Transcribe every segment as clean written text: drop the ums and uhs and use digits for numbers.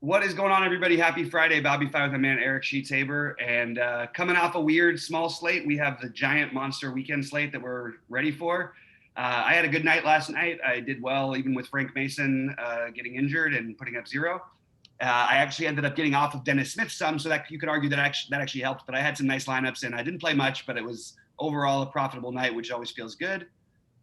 What is going on, everybody? Happy Friday. BobbyFi with my man Eric Sheetshaber. And coming off a weird small slate, we have the giant monster weekend slate that we're ready for. I had a good night last night. I did well, even with Frank Mason getting injured and putting up 0. I actually ended up getting off of Dennis Smith some, so that you could argue that actually helped. But I had some nice lineups, and I didn't play much, but it was overall a profitable night, which always feels good.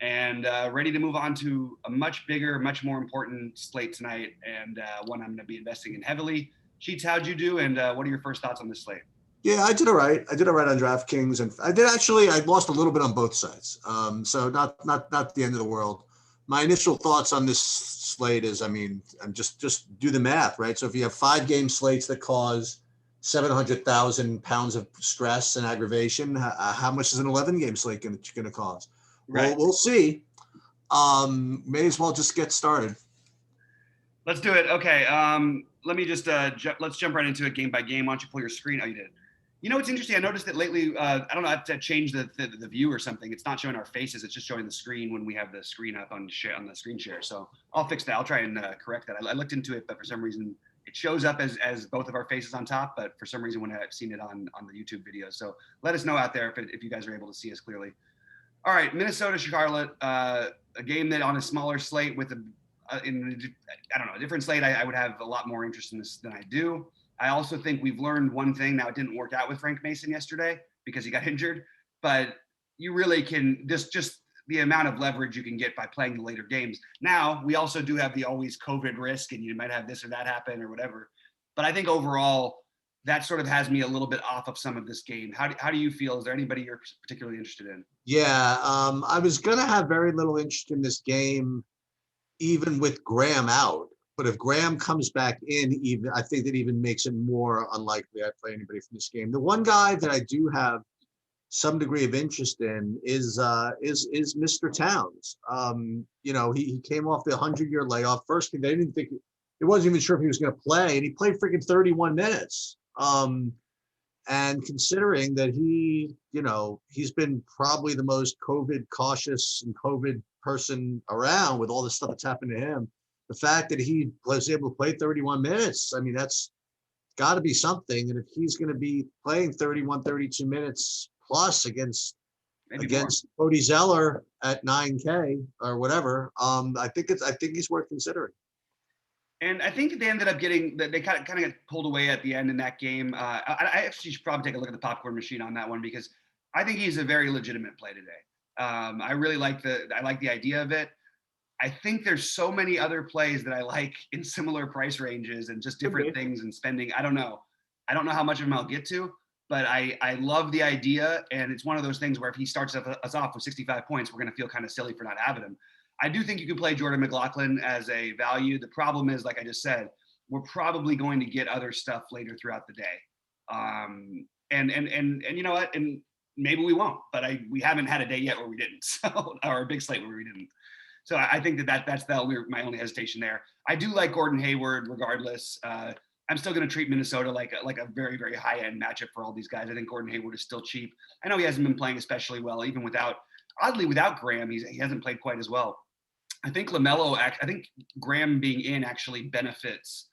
And ready to move on to a much bigger, much more important slate tonight, and one I'm going to be investing in heavily. Sheets, how'd you do, and what are your first thoughts on this slate? Yeah, I did all right. I did all right on DraftKings, and I lost a little bit on both sides. So not the end of the world. My initial thoughts on this slate is, I'm just do the math, right? So if you have 5-game slates that cause 700,000 pounds of stress and aggravation, how much is an 11-game slate going to cause? Right. Well, we'll see. May as well just get started. Let's do it. Okay. Let me just let's jump right into it game by game. Why don't you pull your screen? Oh, you did. You know, it's interesting. I noticed that lately, I don't know, I have to change the view or something. It's not showing our faces. It's just showing the screen when we have the screen up on the screen share. So I'll fix that. I'll try and correct that. I looked into it, but for some reason it shows up as both of our faces on top. But for some reason, when I've seen it on the YouTube video, so let us know out there if you guys are able to see us clearly. All right, Minnesota, Charlotte, a game that on a smaller slate with a different slate, I would have a lot more interest in this than I do. I also think we've learned one thing. Now, it didn't work out with Frank Mason yesterday because he got injured, but you really can just the amount of leverage you can get by playing the later games. Now, we also do have the always COVID risk, and you might have this or that happen or whatever. But I think overall, that sort of has me a little bit off of some of this game. How do you feel? Is there anybody you're particularly interested in? Yeah, I was going to have very little interest in this game, even with Graham out. But if Graham comes back in, I think that even makes it more unlikely I play anybody from this game. The one guy that I do have some degree of interest in is Mr. Towns. He came off the 100-year layoff. First, they didn't think he wasn't even sure if he was going to play, and he played freaking 31 minutes. And considering that he's been probably the most COVID cautious and COVID person around with all the stuff that's happened to him, the fact that he was able to play 31 minutes, that's got to be something. And if he's going to be playing 31, 32 minutes plus against Cody Zeller at 9K or whatever, I think he's worth considering. And I think they ended up they kind of got pulled away at the end in that game. I actually should probably take a look at the popcorn machine on that one, because I think he's a very legitimate play today. I really like the idea of it. I think there's so many other plays that I like in similar price ranges and just different things and spending. I don't know how much of them I'll get to, but I love the idea. And it's one of those things where if he starts us off with 65 points, we're going to feel kind of silly for not having him. I do think you can play Jordan McLaughlin as a value. The problem is, like I just said, we're probably going to get other stuff later throughout the day. And you know what? And maybe we won't, but we haven't had a day yet where we didn't. So, or a big slate where we didn't. So I think that's my only hesitation there. I do like Gordon Hayward regardless. I'm still going to treat Minnesota like a very, very high end matchup for all these guys. I think Gordon Hayward is still cheap. I know he hasn't been playing especially well, even without Graham. He hasn't played quite as well. I think Graham being in actually benefits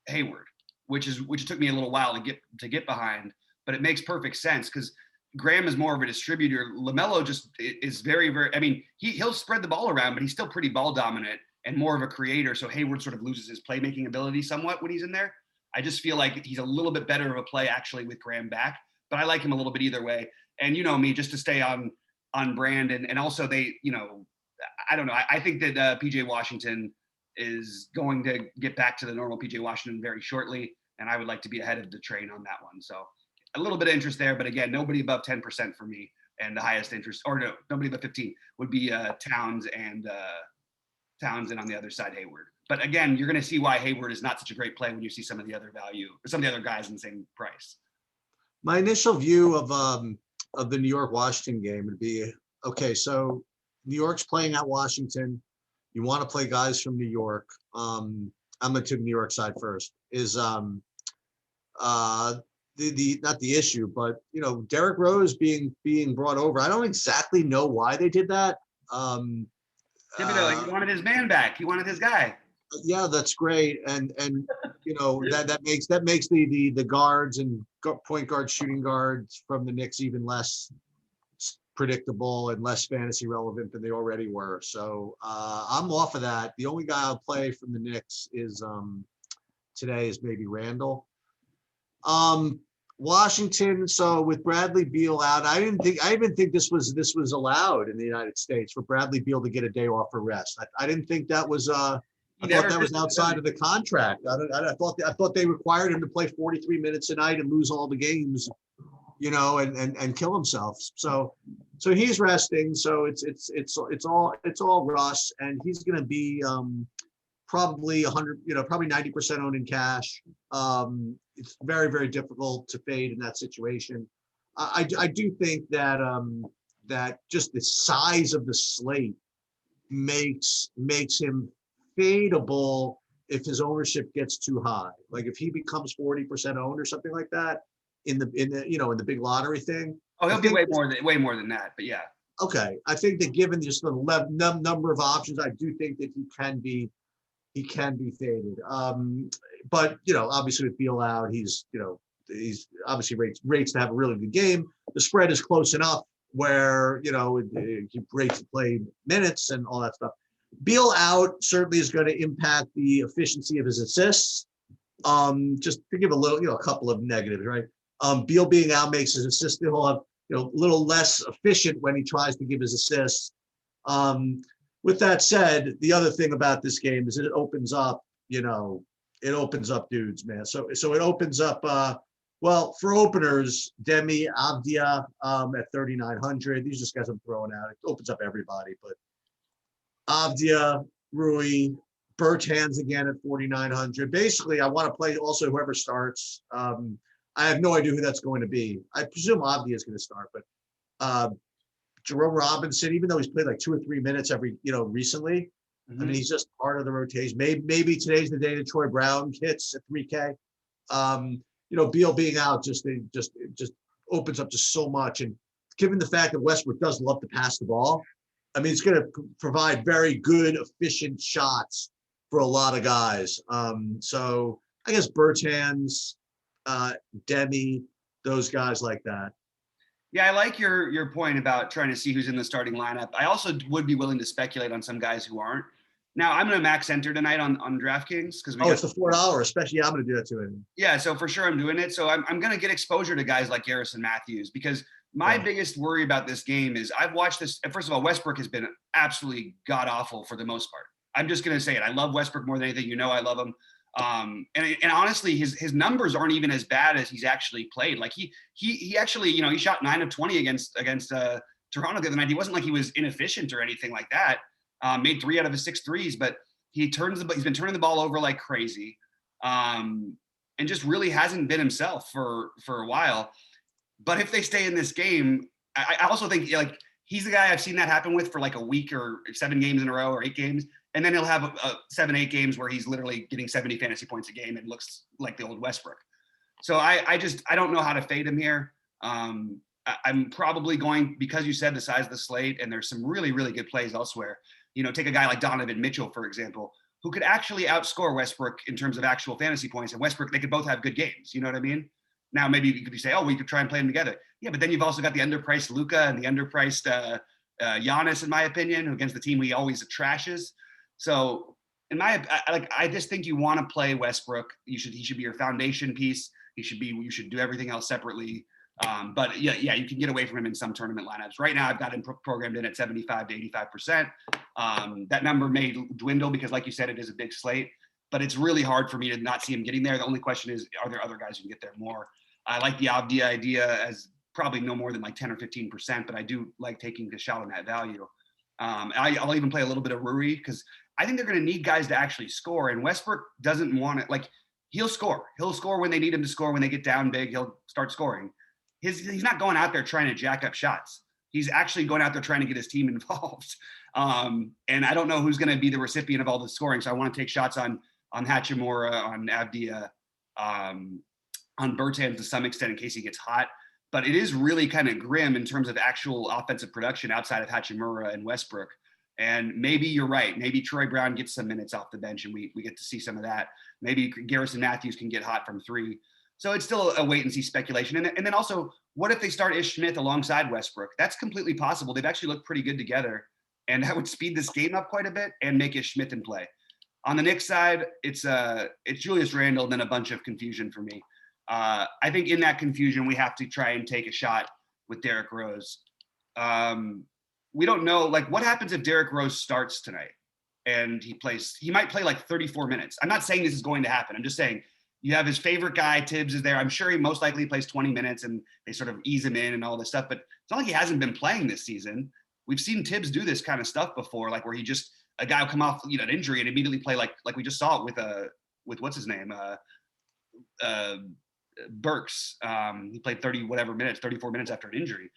Hayward, which took me a little while to get behind, but it makes perfect sense because Graham is more of a distributor. LaMelo just is very, very, he'll spread the ball around, but he's still pretty ball dominant and more of a creator. So Hayward sort of loses his playmaking ability somewhat when he's in there. I just feel like he's a little bit better of a play actually with Graham back, but I like him a little bit either way. And you know me, just to stay on brand. And also I don't know. I think that PJ Washington is going to get back to the normal PJ Washington very shortly. And I would like to be ahead of the train on that one. So a little bit of interest there, but again, nobody above 10% for me. And the highest interest, or no, nobody above 15 would be Towns and on the other side, Hayward. But again, you're going to see why Hayward is not such a great play when you see some of the other value or some of the other guys in the same price. My initial view of the New York-Washington game would be, okay, so New York's playing at Washington. You want to play guys from New York. I'm going to take the New York side first. Is the not the issue, but Derrick Rose being brought over. I don't exactly know why they did that. Thibodeau, he wanted his man back. He wanted his guy. Yeah, that's great. And that makes the guards and point guards, shooting guards from the Knicks even less predictable and less fantasy relevant than they already were. So I'm off of that. The only guy I'll play from the Knicks is today is maybe Randall. Washington. So with Bradley Beal out, I even think this was allowed in the United States for Bradley Beal to get a day off for rest. I didn't think that was I thought that was outside of the contract. I thought they required him to play 43 minutes a night and lose all the games, and kill himself. So he's resting. So it's all Russ, and he's going to be probably 100, probably 90% owned in cash. It's very, very difficult to fade in that situation. I do think that that just the size of the slate makes him fadeable if his ownership gets too high. Like if he becomes 40% owned or something like that in the big lottery thing. Oh, he'll be way more than that. But yeah. Okay, I think that given just the number of options, I do think that he can be faded. But obviously with Beal out, he's obviously rates to have a really good game. The spread is close enough where he rates to play minutes and all that stuff. Beal out certainly is going to impact the efficiency of his assists. Just to give a couple of negatives, right? Beal being out makes his assists a little less efficient when he tries to give his assists. With that said, the other thing about this game is it opens up dudes, man. So it opens up, for openers, Demi, Avdia at 3,900. These are just guys I'm throwing out. It opens up everybody, but Avdia, Rui, Bertans again at 4,900. Basically, I want to play also whoever starts. I have no idea who that's going to be. I presume Avdia is going to start, but Jerome Robinson, even though he's played like 2 or 3 minutes recently, I mean, he's just part of the rotation. Maybe today's the day that Troy Brown hits at 3K. Beal being out just opens up just so much. And given the fact that Westbrook does love to pass the ball, I mean, it's going to provide very good, efficient shots for a lot of guys. So I guess Bertans, Demi, those guys like that. Yeah, I like your point about trying to see who's in the starting lineup. I also would be willing to speculate on some guys who aren't. Now, I'm going to max enter tonight on DraftKings because it's the $4, especially. Yeah, I'm going to do that too. Yeah, so for sure I'm doing it. So I'm going to get exposure to guys like Garrison Matthews because my biggest worry about this game is I've watched this. First of all, Westbrook has been absolutely god awful for the most part. I'm just going to say it. I love Westbrook more than anything. I love him. And honestly, his numbers aren't even as bad as he's actually played. Like he actually, he shot 9 of 20 against Toronto the other night. He wasn't like he was inefficient or anything like that. Made 3 out of his 6 threes, but he's been turning the ball over like crazy. And just really hasn't been himself for a while. But if they stay in this game, I also think like he's the guy I've seen that happen with for like a week or 7 games in a row or 8 games. And then he'll have 7-8 games where he's literally getting 70 fantasy points a game and looks like the old Westbrook. So I don't know how to fade him here. I'm probably going, because you said the size of the slate and there's some really, really good plays elsewhere. Take a guy like Donovan Mitchell, for example, who could actually outscore Westbrook in terms of actual fantasy points. And Westbrook, they could both have good games. You know what I mean? Now, maybe you could say, we could try and play them together. Yeah, but then you've also got the underpriced Luka and the underpriced Giannis, in my opinion, against the team he always trashes. So I just think you want to play Westbrook. He should be your foundation piece. You should do everything else separately. But yeah, you can get away from him in some tournament lineups. Right now, I've got him programmed in at 75 to 85%. That number may dwindle because, like you said, it is a big slate. But it's really hard for me to not see him getting there. The only question is, are there other guys who can get there more? I like the Avdia idea as probably no more than like 10 or 15%, but I do like taking a shot on that value. I'll even play a little bit of Rui because I think they're going to need guys to actually score. And Westbrook doesn't want it. Like, he'll score. He'll score when they need him to score. When they get down big, he'll start scoring. He's not going out there trying to jack up shots. He's actually going out there trying to get his team involved. And I don't know who's going to be the recipient of all the scoring. So I want to take shots on Hachimura, on Avdia, on Bertans to some extent in case he gets hot. But it is really kind of grim in terms of actual offensive production outside of Hachimura and Westbrook. And maybe you're right. Maybe Troy Brown gets some minutes off the bench and we get to see some of that. Maybe Garrison Matthews can get hot from three. So it's still a wait and see speculation. And then also, what if they start Ish Smith alongside Westbrook? That's completely possible. They've actually looked pretty good together. And that would speed this game up quite a bit and make Ish Smith in play. On the Knicks side, it's Julius Randle and then a bunch of confusion for me. I think in that confusion, we have to try and take a shot with Derrick Rose. We don't know, like, what happens if Derrick Rose starts tonight and he might play like 34 minutes. I'm not saying this is going to happen. I'm just saying you have his favorite guy, Tibbs is there. I'm sure he most likely plays 20 minutes and they sort of ease him in and all this stuff, but it's not like he hasn't been playing this season. We've seen Tibbs do this kind of stuff before, like where a guy will come off, an injury and immediately play like we just saw it with what's his name? Burks. He played 34 minutes after an injury.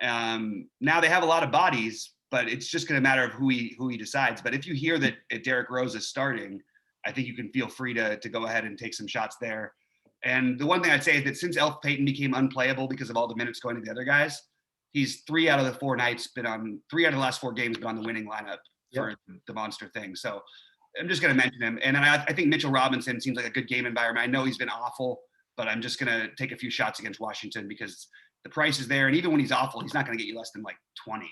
Now they have a lot of bodies, but it's just going to matter of who he decides. But if you hear that Derrick Rose is starting, I think you can feel free to go ahead and take some shots there. And the one thing I'd say is that since Elf Payton became unplayable because of all the minutes going to the other guys, he's 3 out of the 4 nights been on 3 out of the last 4 games been on the winning lineup for the monster thing. So I'm just going to mention him. And then I think Mitchell Robinson seems like a good game environment. I know he's been awful, but I'm just going to take a few shots against Washington because the price is there. And even when he's awful, he's not going to get you less than like 20.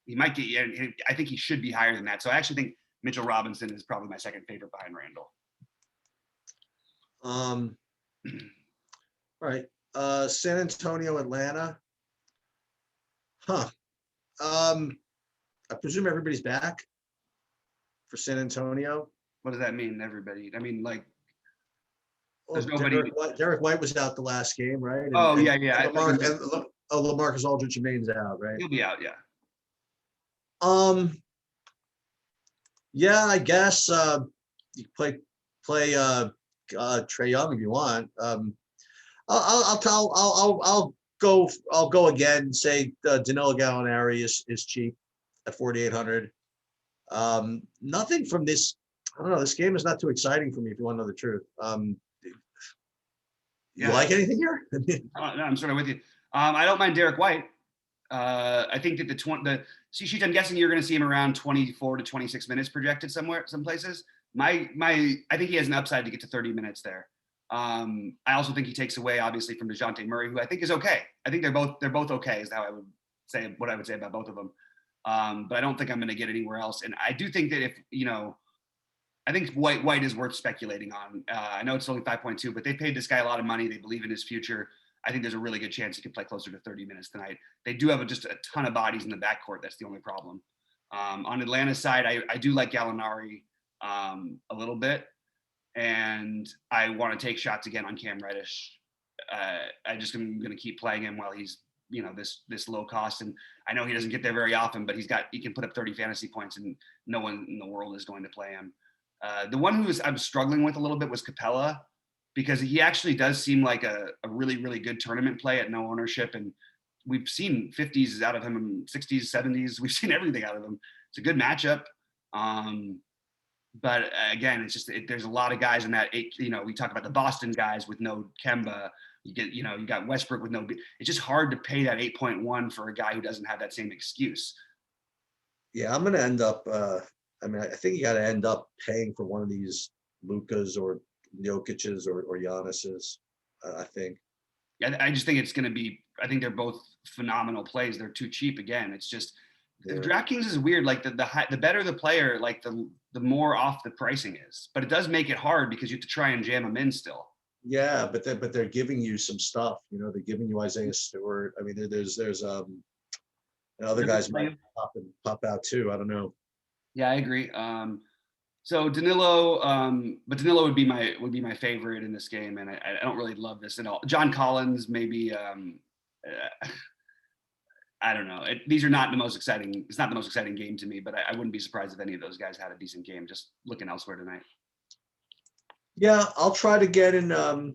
He might get you, and I think he should be higher than that. So I actually think Mitchell Robinson is probably my second favorite behind Randall. All right. San Antonio, Atlanta. I presume everybody's back for San Antonio. What does that mean, everybody? I mean, like, there's nobody. Derek White was out the last game, right? Yeah. LaMarcus Aldridge remains out, right? He'll be out, yeah. Yeah, I guess you play Trae Young if you want. I'll go again. Say Danilo Gallinari is cheap at 4,800. Nothing from this. I don't know. This game is not too exciting for me. If you want to know the truth. You like anything here? No, I'm sort of with you. I don't mind Derek White. I think that the sheet, I'm guessing you're going to see him around 24 to 26 minutes projected some places. I think he has an upside to get to 30 minutes there. I also think he takes away, obviously, from DeJounte Murray, who I think is okay. I think they're both okay, is how I would say what I would say about both of them. But I don't think I'm going to get anywhere else. And I do think that if, I think White is worth speculating on. I know it's only 5.2, but they paid this guy a lot of money. They believe in his future. I think there's a really good chance he could play closer to 30 minutes tonight. They do have just a ton of bodies in the backcourt. That's the only problem. On Atlanta's side, I do like Gallinari a little bit. And I want to take shots again on Cam Reddish. I'm going to keep playing him while he's, this low cost. And I know he doesn't get there very often, but he can put up 30 fantasy points and no one in the world is going to play him. The one I'm struggling with a little bit was Capella, because he actually does seem like a really, really good tournament play at no ownership. And we've seen 50s out of him, 60s, 70s. We've seen everything out of him. It's a good matchup. But again, it's just, there's a lot of guys in that, we talk about the Boston guys with no Kemba. You got Westbrook with no, it's just hard to pay that 8.1 for a guy who doesn't have that same excuse. Yeah, I'm going to end up, I think you got to end up paying for one of these Lukas or Jokic's or Giannis's, I think. Yeah, I just think it's going to be, I think they're both phenomenal plays. They're too cheap again. It's just, the DraftKings is weird. Like the better the player, like the more off the pricing is. But it does make it hard because you have to try and jam them in still. Yeah, but they're giving you some stuff. They're giving you Isaiah Stewart. I mean, there's other guys might pop out too. I don't know. Yeah, I agree. So Danilo, but Danilo would be my favorite in this game, and I don't really love this at all. John Collins, maybe. I don't know. These are not the most exciting. It's not the most exciting game to me, but I wouldn't be surprised if any of those guys had a decent game. Just looking elsewhere tonight. Yeah, I'll try to get in Dallas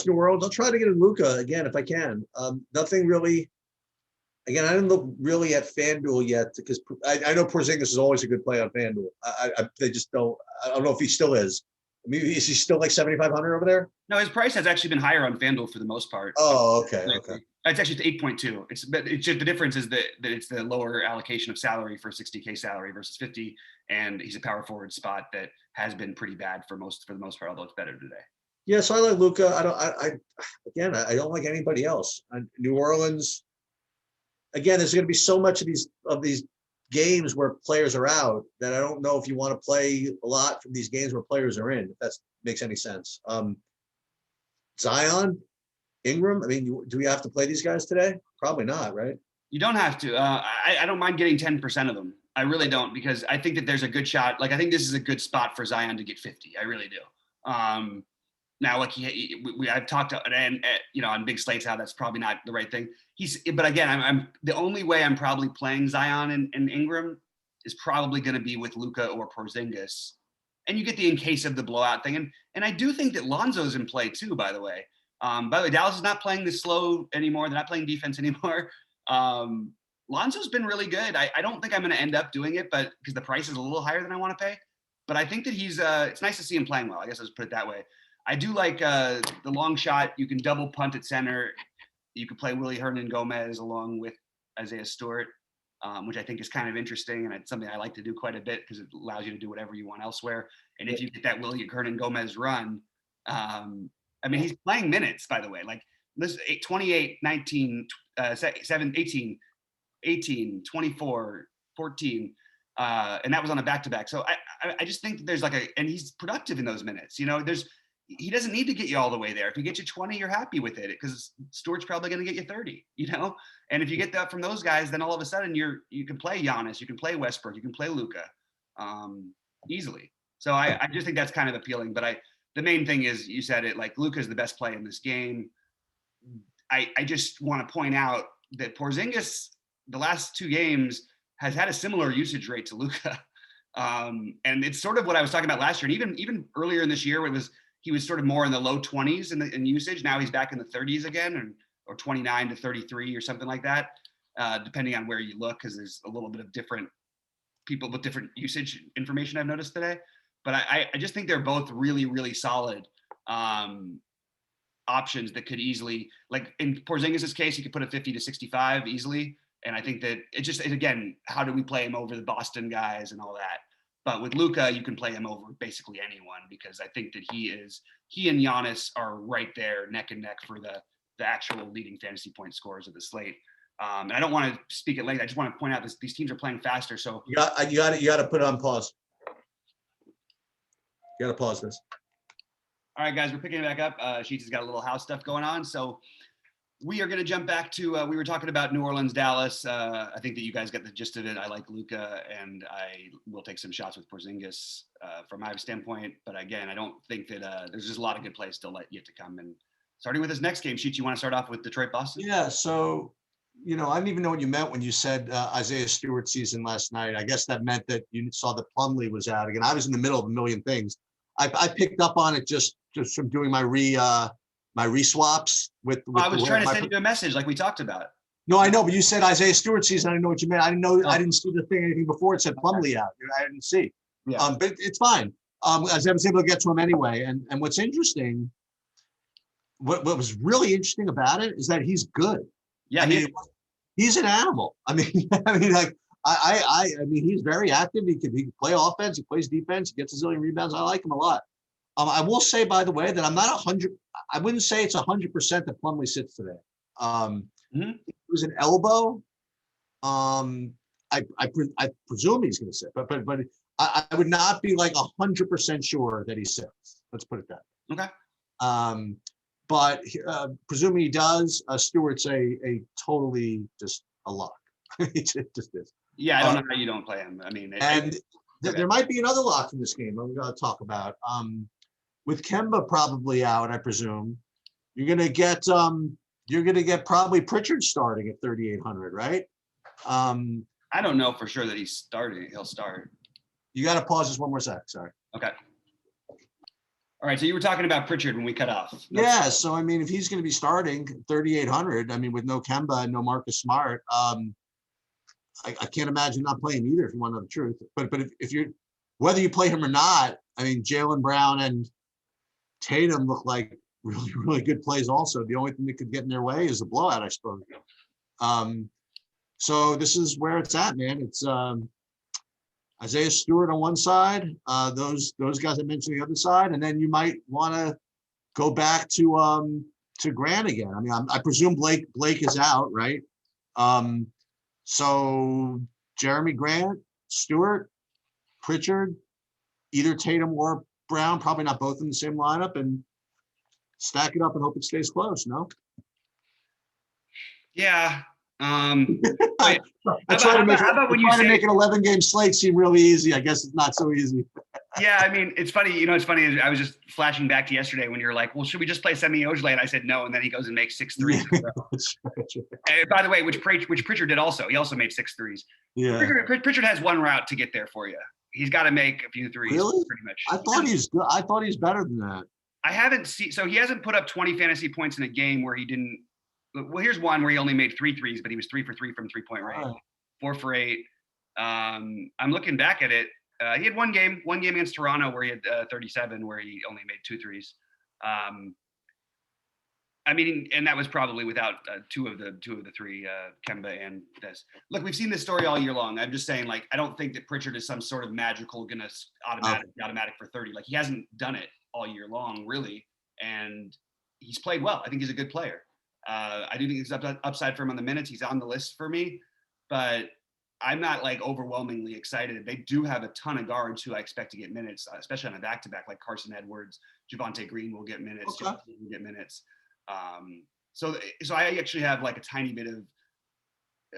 New Orleans. I'll try to get in Luka again if I can. Nothing really. Again, I didn't look really at Fanduel yet because I know Porzingis is always a good play on Fanduel. They just don't. I don't know if he still is, I mean, is he still like 7,500 over there? No, his price has actually been higher on Fanduel for the most part. Oh, okay. Okay. It's actually 8.2. It's just the difference is that it's the lower allocation of salary for 60K salary versus 50, and he's a power forward spot that has been pretty bad for the most part, although it's better today. Yeah, so I like Luka. I don't like anybody else. New Orleans. Again, there's going to be so much of these games where players are out that I don't know if you want to play a lot from these games where players are in, if that makes any sense. Zion, Ingram, I mean, do we have to play these guys today? Probably not, right? You don't have to. I don't mind getting 10% of them. I really don't, because I think that there's a good shot. Like, I think this is a good spot for Zion to get 50. I really do. Now, like I've talked to, and on big slates how that's probably not the right thing. But again, I'm the only way I'm probably playing Zion and Ingram is probably going to be with Luka or Porzingis, and you get the in case of the blowout thing. And I do think that Lonzo's in play too. By the way, Dallas is not playing this slow anymore. They're not playing defense anymore. Lonzo's been really good. I don't think I'm going to end up doing it, but because the price is a little higher than I want to pay. But I think that he's. It's nice to see him playing well. I guess I'll just put it that way. I do like the long shot. You can double punt at center. You could play Willie Hernan-Gomez along with Isaiah Stewart, which I think is kind of interesting. And it's something I like to do quite a bit because it allows you to do whatever you want elsewhere. And if you get that Willie Hernan-Gomez run, I mean, he's playing minutes, by the way. Like, this 28, 19, 7, 18, 18, 24, 14. And that was on a back-to-back. So I just think that there's and he's productive in those minutes. He doesn't need to get you all the way there. If he gets you 20, you're happy with it because Stewart's probably going to get you 30, And if you get that from those guys, then all of a sudden you can play Giannis, you can play Westbrook, you can play Luka easily. So I just think that's kind of appealing. But the main thing is, you said it, like, Luka is the best play in this game. I just want to point out that Porzingis, the last 2 games, has had a similar usage rate to Luka. And it's sort of what I was talking about last year. And even earlier in this year, he was sort of more in the low 20s in usage. Now he's back in the 30s again, or 29 to 33 or something like that, depending on where you look, because there's a little bit of different people with different usage information I've noticed today. But I just think they're both really, really solid options that could easily, like in Porzingis' case, he could put a 50 to 65 easily. And I think that again, how do we play him over the Boston guys and all that? But with Luka, you can play him over basically anyone, because I think that he and Giannis are right there neck and neck for the actual leading fantasy point scorers of the slate. And I don't want to speak at length. I just want to point out these teams are playing faster. So you got to put it on pause. You got to pause this. All right, guys, we're picking it back up. Sheets has got a little house stuff going on. So we are going to jump back to, we were talking about New Orleans, Dallas. I think that you guys got the gist of it. I like Luka, and I will take some shots with Porzingis from my standpoint. But again, I don't think that there's just a lot of good plays still yet to come. And starting with this next game, Sheets, you want to start off with Detroit-Boston? Yeah, so, I didn't even know what you meant when you said Isaiah Stewart season last night. I guess that meant that you saw that Plumlee was out again. I was in the middle of a million things. I picked up on it just from doing my reswaps with I was trying to send you a message like we talked about. No, I know, but you said Isaiah Stewart season. I didn't know what you meant. I didn't know. I didn't see the thing anything before it said Plumlee out. I didn't see. Yeah. But it's fine. As I was able to get to him anyway. And what's interesting, what was really interesting about it is that he's good. Yeah, I mean, he's an animal. I mean, he's very active. He can play offense. He plays defense. He gets a zillion rebounds. I like him a lot. I will say, by the way, that I'm not 100. I wouldn't say it's 100% that Plumlee sits today. It was an elbow. I presume he's going to sit, but I would not be like 100% sure that he sits. Let's put it that way. Okay. But presuming he does, Stewart's a totally just a lock. It just is. Yeah, I don't know how you don't play him. I mean, there might be another lock in this game I'm going to talk about. With Kemba probably out, I presume you're going to get probably Pritchard starting at 3,800, right? I don't know for sure that he's starting. He'll start. You got to pause this one more sec. Sorry. Okay. All right. So you were talking about Pritchard when we cut off. Yeah. So I mean, if he's going to be starting 3,800, I mean, with no Kemba and no Marcus Smart, I can't imagine not playing either. If you want to know the truth, but if you're whether you play him or not, I mean, Jaylen Brown and Tatum look like really, really good plays also. The only thing that could get in their way is a blowout, I suppose. So this is where it's at, man. It's Isaiah Stewart on one side, those guys I mentioned the other side, and then you might want to go back to Grant again. I mean, I presume Blake is out, right? So Jeremy Grant, Stewart, Pritchard, either Tatum or Brown, probably not both in the same lineup, and stack it up and hope it stays close. No. Yeah. I try to make an 11-game slate seem really easy. I guess it's not so easy. Yeah, I mean, it's funny. You know, it's funny. I was just flashing back to yesterday when you're like, "Well, should we just play Semi Ojeleye?" And I said no, and then he goes and makes 6 threes. And by the way, which Pritchard did also. He also made 6 threes. Yeah. Pritchard has one route to get there for you. He's got to make a few threes. Really? Pretty much. I thought he's good. I thought he's better than that. I haven't seen. So he hasn't put up 20 fantasy points in a game where he didn't. Well, here's one where he only made 3 threes, but he was 3 for 3 from 3-point range, 4 for 8. I'm looking back at it. He had one game against Toronto where he had 37, where he only made 2 threes. I mean, and that was probably without two of the 3, Kemba and this. Look, we've seen this story all year long. I'm just saying, like, I don't think that Pritchard is some sort of magical gonna automatic for 30. Like, he hasn't done it all year long, really, and he's played well. I think he's a good player. I do think there's upside for him on the minutes. He's on the list for me, but I'm not like overwhelmingly excited. They do have a ton of guards who I expect to get minutes, especially on a back-to-back, like Carson Edwards, Javonte Green will get minutes, okay. will get minutes. So I actually have like a tiny bit of.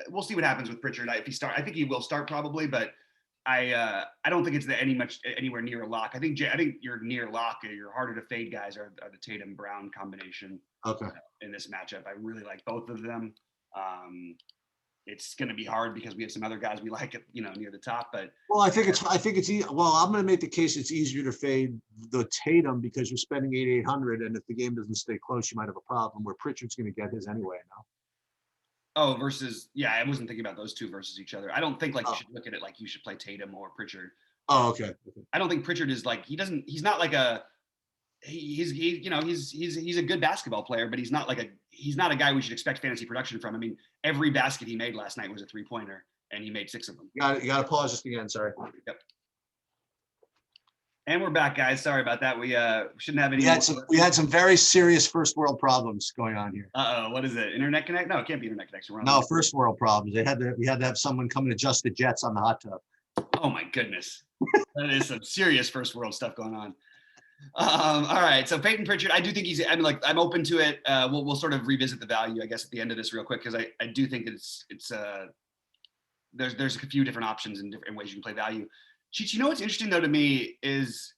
We'll see what happens with Pritchard. If he start, I think he will start probably, but I don't think it's anywhere near a lock. I think you're near lock. Your harder to fade guys are the Tatum Brown combination. Okay. In this matchup, I really like both of them. It's going to be hard because we have some other guys we like at, near the top, but well, I think it's well, I'm going to make the case it's easier to fade the Tatum because you're spending 800, and if the game doesn't stay close, you might have a problem where Pritchard's going to get his anyway. No. Oh, versus I wasn't thinking about those two versus each other. I don't think you should look at it like you should play Tatum or Pritchard. Oh, okay. I don't think Pritchard is like he's not like a he's a good basketball player, but he's not a guy we should expect fantasy production from. I mean, every basket he made last night was a 3-pointer, and he made 6 of them. You got to pause just again. Sorry. Yep. And we're back, guys. Sorry about that. We shouldn't have any. We had some very serious first world problems going on here. What is it? Internet connect? No, it can't be internet connection. No, first world problems. We had to have someone come and adjust the jets on the hot tub. Oh my goodness, that is some serious first world stuff going on. All right, so Peyton Pritchard, I do think I'm open to it. We'll sort of revisit the value, I guess, at the end of this real quick, because I do think it's there's a few different options and different ways you can play value. Cheech, what's interesting though to me is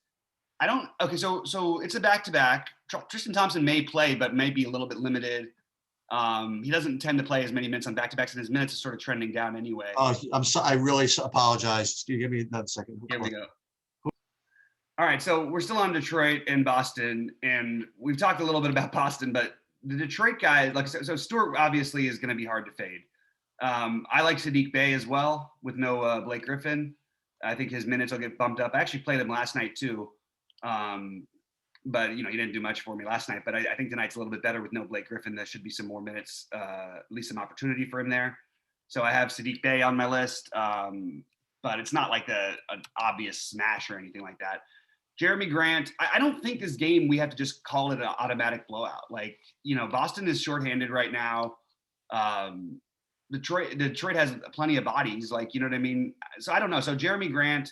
so it's a back-to-back. Tristan Thompson may play, but may be a little bit limited. He doesn't tend to play as many minutes on back-to-backs, and his minutes are sort of trending down anyway. I'm sorry. I really apologize. Can you give me another second? Here we go. All right, so we're still on Detroit and Boston, and we've talked a little bit about Boston, but the Detroit guys, so Stewart obviously is going to be hard to fade. I like Saddiq Bey as well with no Blake Griffin. I think his minutes will get bumped up. I actually played him last night too, but he didn't do much for me last night. But I think tonight's a little bit better with no Blake Griffin. There should be some more minutes, at least some opportunity for him there. So I have Saddiq Bey on my list, but it's not like an obvious smash or anything like that. Jeremy Grant, I don't think this game we have to just call it an automatic blowout. Boston is shorthanded right now. Detroit has plenty of bodies, you know what I mean? So I don't know. So Jeremy Grant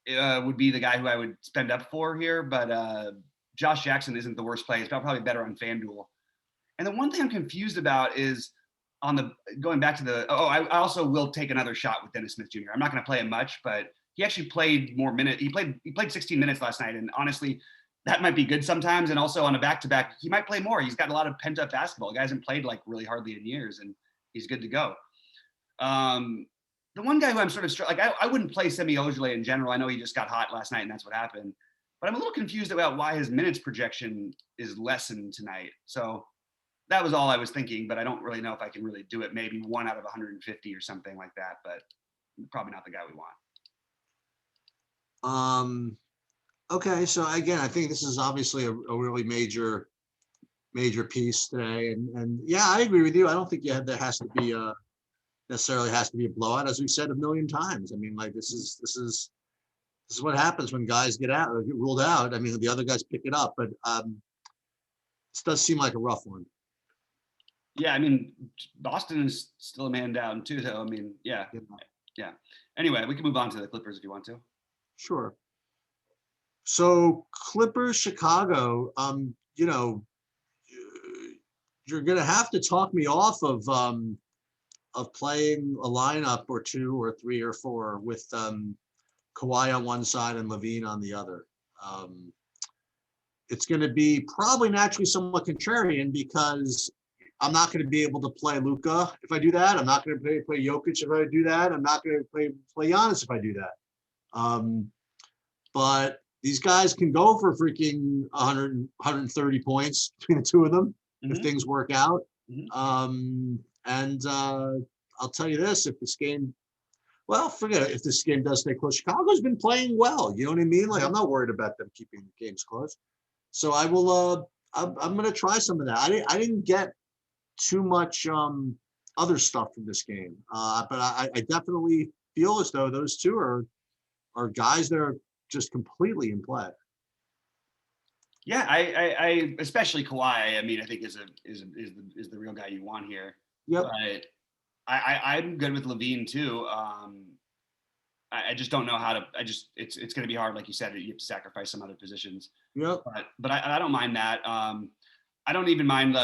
would be the guy who I would spend up for here, but Josh Jackson isn't the worst play. He's probably better on Fanduel. And the one thing I'm confused about is going back to I also will take another shot with Dennis Smith Jr. I'm not going to play him much, but he actually played more minutes. He played 16 minutes last night, and honestly, that might be good sometimes. And also on a back-to-back, he might play more. He's got a lot of pent-up basketball. The guy hasn't played really hardly in years, and he's good to go. The one guy who I'm sort of I wouldn't play Semi Ojeleye in general. I know he just got hot last night, and that's what happened. But I'm a little confused about why his minutes projection is lessened tonight. So that was all I was thinking, but I don't really know if I can really do it. Maybe 1 out of 150 or something like that, but probably not the guy we want. Okay, so again, I think this is obviously a really major piece today, and yeah, I agree with you. I don't think there has to be necessarily has to be a blowout, as we've said a million times. I mean, like this is what happens when guys get out or get ruled out. I mean, the other guys pick it up, but this does seem like a rough one. Yeah, I mean, Boston is still a man down too, though. I mean, yeah, Yeah, yeah. Anyway, we can move on to the Clippers if you want to. sure. So Clippers, Chicago, you're gonna have to talk me off of playing a lineup or two or three or four with Kawhi on one side and Levine on the other. Um, it's going to be probably naturally somewhat contrarian because I'm not going to be able to play Luka if I do that. I'm not going to play Jokic if I do that. I'm not going to play Giannis if I do that. But these guys can go for freaking 100, 130 points between the two of them if things work out. And I'll tell you this: if this game, well, forget it. If this game does stay close, Chicago's been playing well. You know what I mean? Like I'm not worried about them keeping the games close. So I will. I'm going to try some of that. I didn't get too much other stuff from this game, but I definitely feel as though those two are guys that are just completely in play. Yeah, I especially Kawhi. I mean, I think is the real guy you want here. Yep. But I'm good with Levine too. I just don't know how to. It's going to be hard, like you said. You have to sacrifice some other positions. Yep. But I don't mind that. I don't even mind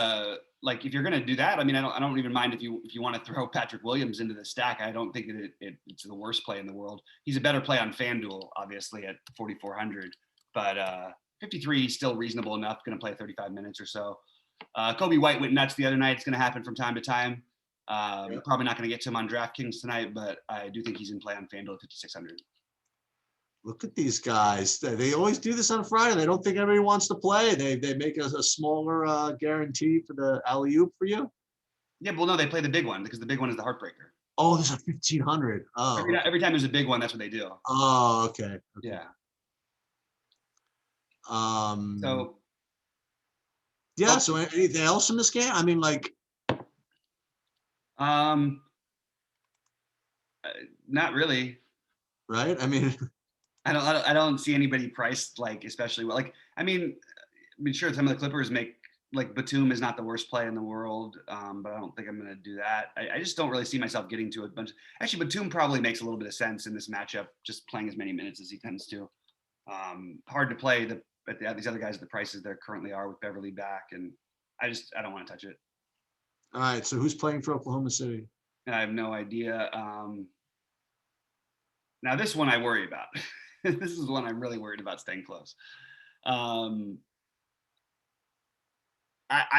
like if you're going to do that. I mean, I don't even mind if you want to throw Patrick Williams into the stack. I don't think that it's the worst play in the world. He's a better play on FanDuel, obviously at 4,400, but 53 still reasonable enough. Going to play 35 minutes or so. Kobe White went nuts the other night. It's going to happen from time to time. Probably not going to get to him on DraftKings tonight, but I do think he's in play on FanDuel at 5,600. Look at these guys. They always do this on Friday. They don't think everybody wants to play. They make a smaller guarantee for the alley-oop for you. Yeah, well, no, they play the big one because the big one is the heartbreaker. Oh, there's a 1,500. Oh, every time there's a big one, that's what they do. Oh, okay. Yeah. So yeah. So anything else in this game? I mean, like. Not really. Right. I mean. I don't see anybody priced like especially well. Like I mean, sure some of the Clippers make like Batum is not the worst play in the world, but I don't think I'm going to do that. I just don't really see myself getting to a bunch. Actually, Batum probably makes a little bit of sense in this matchup, just playing as many minutes as he tends to. Hard to play these other guys at the prices there currently are with Beverly back, and I don't want to touch it. All right. So who's playing for Oklahoma City? I have no idea. Now this one I worry about. This is one I'm really worried about staying close. I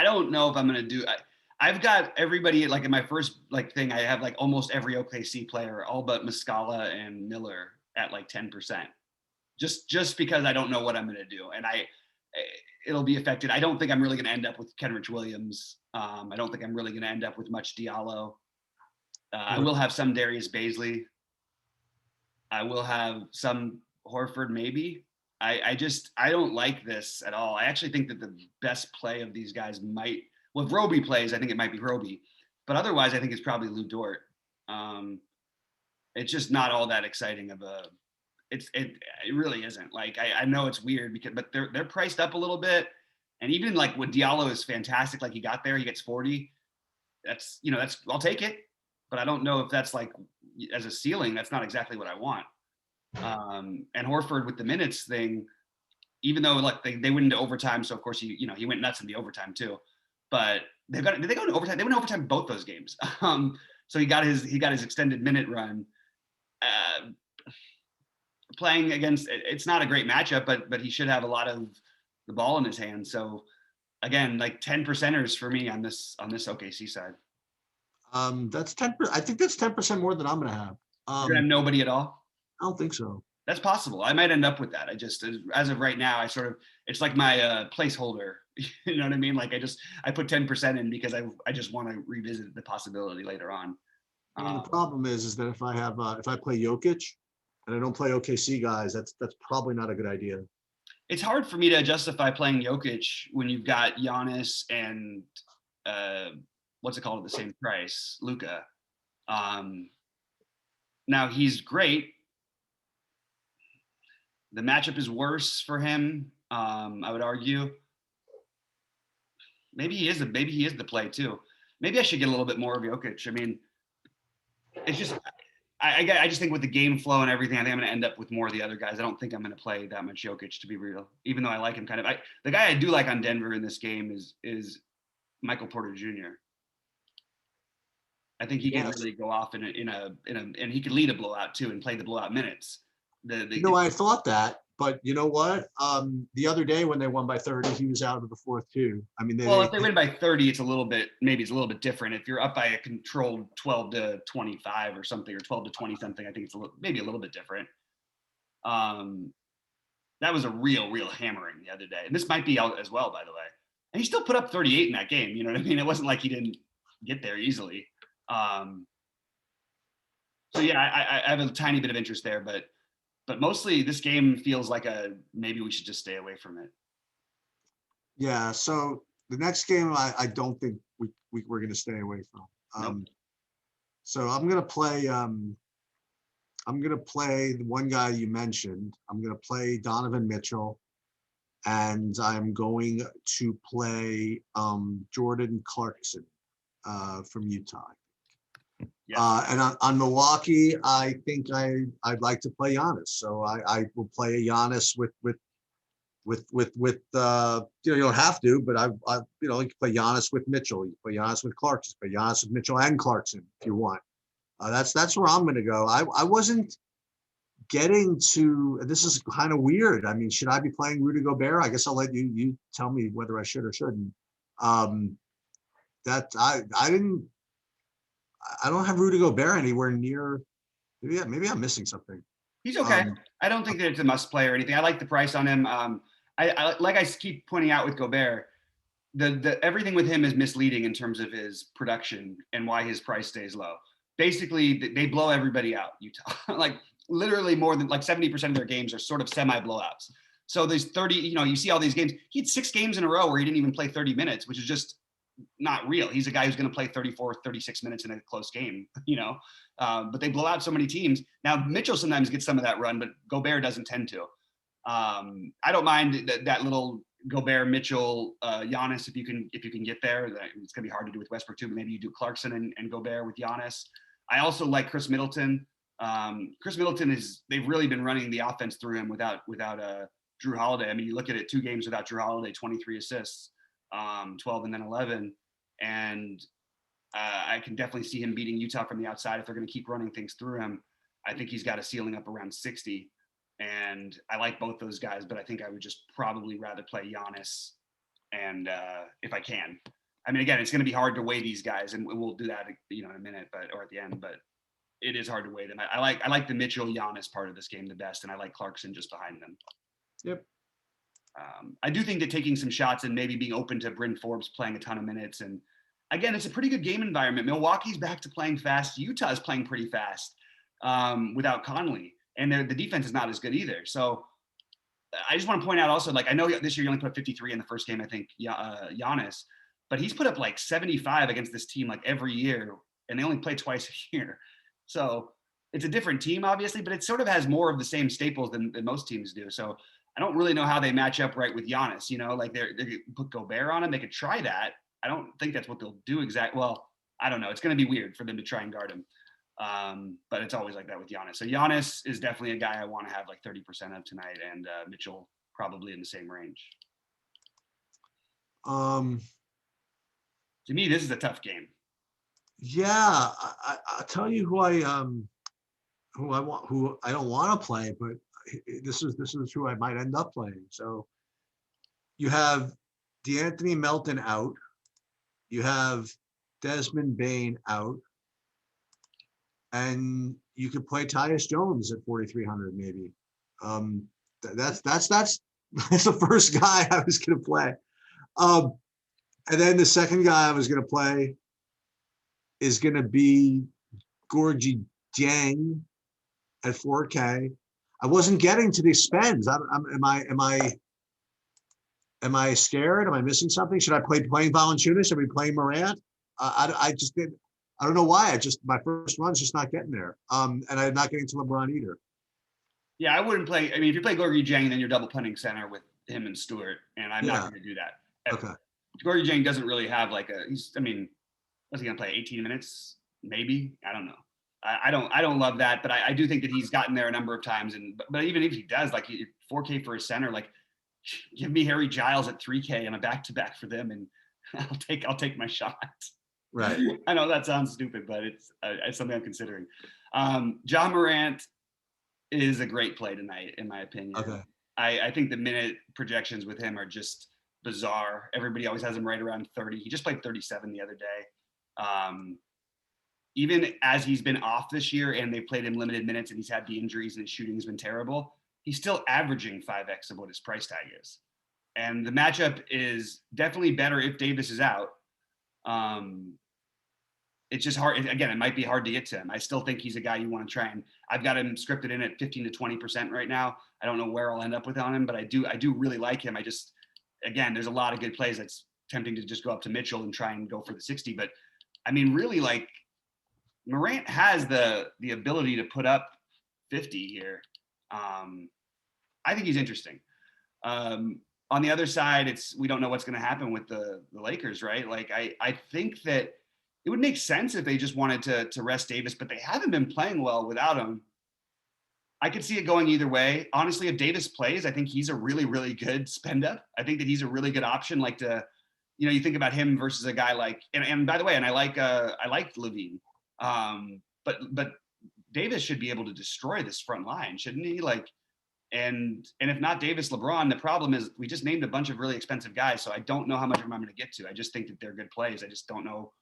don't know if I'm going to do. I've got everybody like in my first like thing. I have like almost every OKC player, all but Muscala and Miller at like 10%. Just because I don't know what I'm going to do, and it'll be affected. I don't think I'm really going to end up with Kenrich Williams. I don't think I'm really going to end up with much Diallo. I will have some Darius Baisley. I will have some Horford, maybe. I don't like this at all. I actually think that the best play of these guys might, well, if Roby plays, I think it might be Roby, but otherwise I think it's probably Lou Dort. It's just not all that exciting of a, it really isn't. Like, I know it's weird but they're priced up a little bit. And even like when Diallo is fantastic, like he got there, he gets 40. I'll take it, but I don't know if that's like, as a ceiling, that's not exactly what I want. And Horford with the minutes thing, even though like they went into overtime, so of course he went nuts in the overtime too. But did they go into overtime? They went overtime both those games. So he got his extended minute run. Playing against, it's not a great matchup, but he should have a lot of the ball in his hands. So again, like 10%ers for me on this OKC side. That's 10%. I think that's 10% more than I'm going to have. You're gonna have nobody at all? I don't think so. That's possible. I might end up with that. I just, as of right now, it's like my placeholder. You know what I mean? Like I put 10% in because I just want to revisit the possibility later on. The problem is that if I play Jokic and I don't play OKC guys, that's probably not a good idea. it's hard for me to justify playing Jokic when you've got Giannis and what's it called at the same price, Luka. Now he's great. The matchup is worse for him. I would argue. Maybe he is the play too. Maybe I should get a little bit more of Jokic. I mean, it's just I just think with the game flow and everything, I think I'm going to end up with more of the other guys. I don't think I'm going to play that much Jokic, to be real. Even though I like him kind of. The guy I do like on Denver in this game is Michael Porter Jr. I think he can really go off in a and he could lead a blowout too and play the blowout minutes. I thought that, but you know what? The other day when they won by 30, he was out of the fourth too. I mean, if they win by 30, it's a little bit different. If you're up by a controlled 12 to 25 or something, or 12 to 20 something, I think it's maybe a little bit different. That was a real hammering the other day, and this might be out as well, by the way. And he still put up 38 in that game. You know what I mean? It wasn't like he didn't get there easily. So yeah, I have a tiny bit of interest there, but mostly this game feels like maybe we should just stay away from it. Yeah. So the next game, I don't think we're going to stay away from. Nope. So I'm going to play the one guy you mentioned. I'm going to play Donovan Mitchell, and I'm going to play Jordan Clarkson from Utah. Yeah. And on Milwaukee, I think I'd like to play Giannis. So I will play Giannis with you don't have to, but I you can play Giannis with Mitchell, you play Giannis with Clarkson, play Giannis with Mitchell and Clarkson if you want. That's where I'm going to go. I wasn't getting to. This is kind of weird. I mean, should I be playing Rudy Gobert? I guess I'll let you tell me whether I should or shouldn't. That I didn't. I don't have Rudy Gobert anywhere near. Maybe I'm missing something. He's okay. I don't think that it's a must play or anything. I like the price on him. I keep pointing out with Gobert, the everything with him is misleading in terms of his production and why his price stays low. Basically, they blow everybody out. Utah, like literally more than like 70% of their games are sort of semi blowouts. So there's 30. You see all these games. He had 6 games in a row where he didn't even play 30 minutes, which is just not real. He's a guy who's going to play 34, 36 minutes in a close game, but they blow out so many teams. Now, Mitchell sometimes gets some of that run, but Gobert doesn't tend to. I don't mind that little Gobert, Mitchell, Giannis, if you can get there. It's going to be hard to do with Westbrook too, but maybe you do Clarkson and Gobert with Giannis. I also like Chris Middleton. Chris Middleton they've really been running the offense through him without Drew Holiday. I mean, you look at it, 2 games without Drew Holiday, 23 assists. 12 and then 11, and I can definitely see him beating Utah from the outside if they're going to keep running things through him. I think he's got a ceiling up around 60, and I like both those guys, but I think I would just probably rather play Giannis, and if I can. I mean, again, it's going to be hard to weigh these guys, and we'll do that in a minute, or at the end, but it is hard to weigh them. I like the Mitchell Giannis part of this game the best, and I like Clarkson just behind them. Yep. I do think that taking some shots and maybe being open to Bryn Forbes playing a ton of minutes. And again, it's a pretty good game environment. Milwaukee's back to playing fast. Utah's playing pretty fast without Conley. And the defense is not as good either. So I just want to point out also, like, I know this year you only put 53 in the first game, I think, Giannis, but he's put up like 75 against this team like every year, and they only play twice a year. So it's a different team, obviously, but it sort of has more of the same staples than most teams do. So I don't really know how they match up right with Giannis. Like they put Gobert on him. They could try that. I don't think that's what they'll do exactly. Well, I don't know. It's going to be weird for them to try and guard him. But it's always like that with Giannis. So Giannis is definitely a guy I want to have like 30% of tonight, and Mitchell probably in the same range. To me, this is a tough game. Yeah, I'll tell you who I don't want to play, but this is who I might end up playing. So you have DeAnthony Melton out, you have Desmond Bane out, and you could play Tyus Jones at 4,300 maybe. That's the first guy I was going to play. And then the second guy I was going to play is going to be Gorgie Dieng at 4K. I wasn't getting to the spends. Am I Am I scared? Am I missing something? Should I playing Valanciunas? Should we playing Moran? I just did. I don't know why. My first run's just not getting there. And I'm not getting to LeBron either. Yeah, I wouldn't play. I mean, if you play Gorgie Jang, then you're double punting center with him and Stewart, and I'm not Yeah. going to do that. Okay. Gorgie Jang doesn't really have like a. I mean, what's he going to play? 18 minutes, maybe. I don't know. I don't love that, but I do think that he's gotten there a number of times. And but even if he does, like 4K for his center, like give me Harry Giles at 3K and a back-to-back for them, and I'll take my shot. Right. I know that sounds stupid, but it's something I'm considering. Ja Morant is a great play tonight, in my opinion. Okay. I think the minute projections with him are just bizarre. Everybody always has him right around 30. He just played 37 the other day. Even as he's been off this year and they played him limited minutes and he's had the injuries and his shooting has been terrible, he's still averaging 5x of what his price tag is. And the matchup is definitely better if Davis is out. It's just hard. Again, it might be hard to get to him. I still think he's a guy you want to try, and I've got him scripted in at 15 to 20% right now. I don't know where I'll end up with on him, but I do really like him. Again, there's a lot of good plays that's tempting to just go up to Mitchell and try and go for the 60. But I mean, really, like Morant has the ability to put up 50 here. I think he's interesting. On the other side, we don't know what's going to happen with the Lakers, right? Like I think that it would make sense if they just wanted to rest Davis, but they haven't been playing well without him. I could see it going either way. Honestly, if Davis plays, I think he's a really, really good spend up. I think that he's a really good option. Like you think about him versus a guy like, and by the way, and I like Levine. But Davis should be able to destroy this front line, shouldn't he? Like, and if not Davis, LeBron. The problem is we just named a bunch of really expensive guys, so I don't know how much of them I'm going to get to. I just think that they're good plays. I just don't know